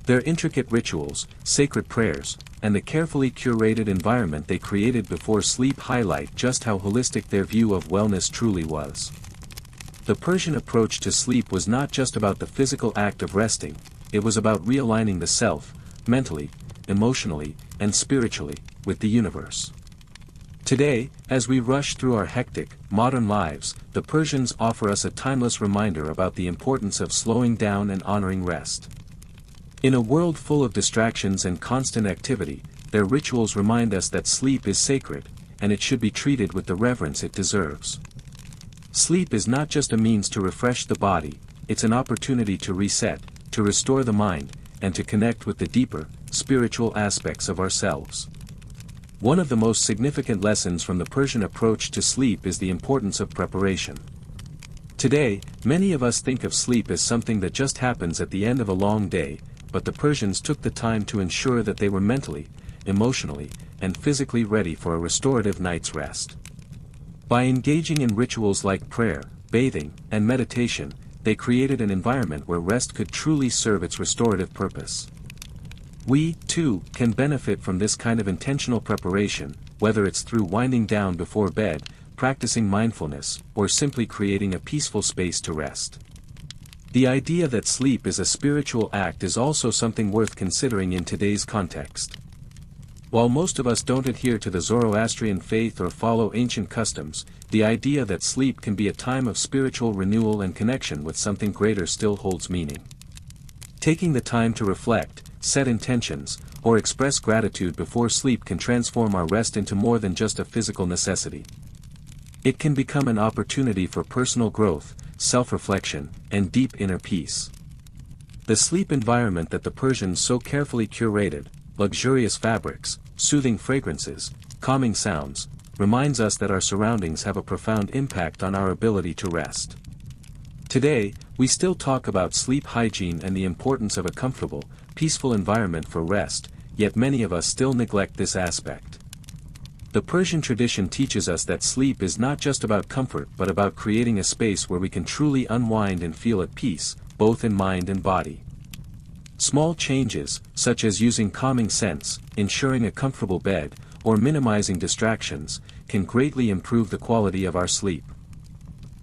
Their intricate rituals, sacred prayers, and the carefully curated environment they created before sleep highlight just how holistic their view of wellness truly was. The Persian approach to sleep was not just about the physical act of resting, it was about realigning the self, mentally, emotionally, and spiritually, with the universe. Today, as we rush through our hectic, modern lives, the Persians offer us a timeless reminder about the importance of slowing down and honoring rest. In a world full of distractions and constant activity, their rituals remind us that sleep is sacred, and it should be treated with the reverence it deserves. Sleep is not just a means to refresh the body, it's an opportunity to reset, to restore the mind, and to connect with the deeper, spiritual aspects of ourselves. One of the most significant lessons from the Persian approach to sleep is the importance of preparation. Today, many of us think of sleep as something that just happens at the end of a long day, but the Persians took the time to ensure that they were mentally, emotionally, and physically ready for a restorative night's rest. By engaging in rituals like prayer, bathing, and meditation, they created an environment where rest could truly serve its restorative purpose. We, too, can benefit from this kind of intentional preparation, whether it's through winding down before bed, practicing mindfulness, or simply creating a peaceful space to rest. The idea that sleep is a spiritual act is also something worth considering in today's context. While most of us don't adhere to the Zoroastrian faith or follow ancient customs, the idea that sleep can be a time of spiritual renewal and connection with something greater still holds meaning. Taking the time to reflect, set intentions, or express gratitude before sleep can transform our rest into more than just a physical necessity. It can become an opportunity for personal growth, self-reflection, and deep inner peace. The sleep environment that the Persians so carefully curated, luxurious fabrics, soothing fragrances, calming sounds, reminds us that our surroundings have a profound impact on our ability to rest. Today, we still talk about sleep hygiene and the importance of a comfortable, peaceful environment for rest, yet many of us still neglect this aspect. The Persian tradition teaches us that sleep is not just about comfort but about creating a space where we can truly unwind and feel at peace, both in mind and body. Small changes, such as using calming scents, ensuring a comfortable bed, or minimizing distractions, can greatly improve the quality of our sleep.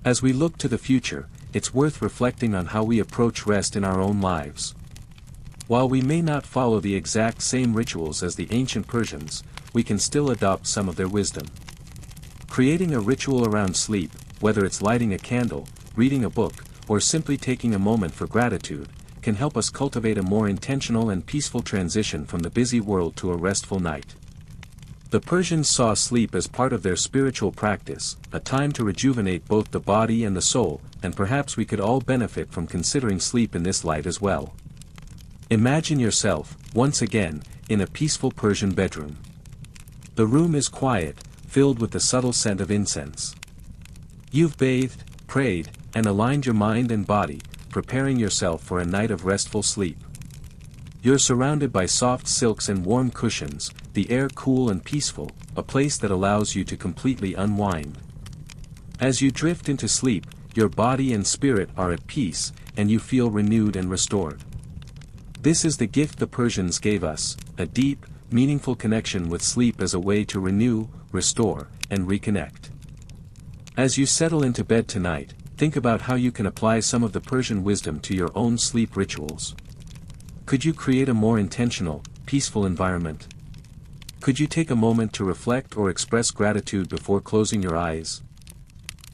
As we look to the future, it's worth reflecting on how we approach rest in our own lives. While we may not follow the exact same rituals as the ancient Persians, we can still adopt some of their wisdom. Creating a ritual around sleep, whether it's lighting a candle, reading a book, or simply taking a moment for gratitude, can help us cultivate a more intentional and peaceful transition from the busy world to a restful night. The Persians saw sleep as part of their spiritual practice, a time to rejuvenate both the body and the soul, and perhaps we could all benefit from considering sleep in this light as well. Imagine yourself, once again, in a peaceful Persian bedroom. The room is quiet, filled with the subtle scent of incense. You've bathed, prayed, and aligned your mind and body, preparing yourself for a night of restful sleep. You're surrounded by soft silks and warm cushions, the air cool and peaceful, a place that allows you to completely unwind. As you drift into sleep, your body and spirit are at peace, and you feel renewed and restored. This is the gift the Persians gave us, a deep, meaningful connection with sleep as a way to renew, restore, and reconnect. As you settle into bed tonight, think about how you can apply some of the Persian wisdom to your own sleep rituals. Could you create a more intentional, peaceful environment? Could you take a moment to reflect or express gratitude before closing your eyes?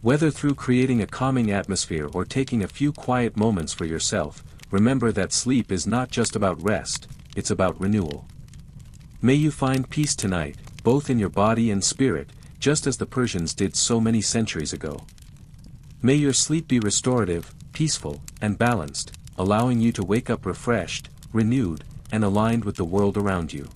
Whether through creating a calming atmosphere or taking a few quiet moments for yourself, remember that sleep is not just about rest, it's about renewal. May you find peace tonight, both in your body and spirit, just as the Persians did so many centuries ago. May your sleep be restorative, peaceful, and balanced, allowing you to wake up refreshed, renewed, and aligned with the world around you.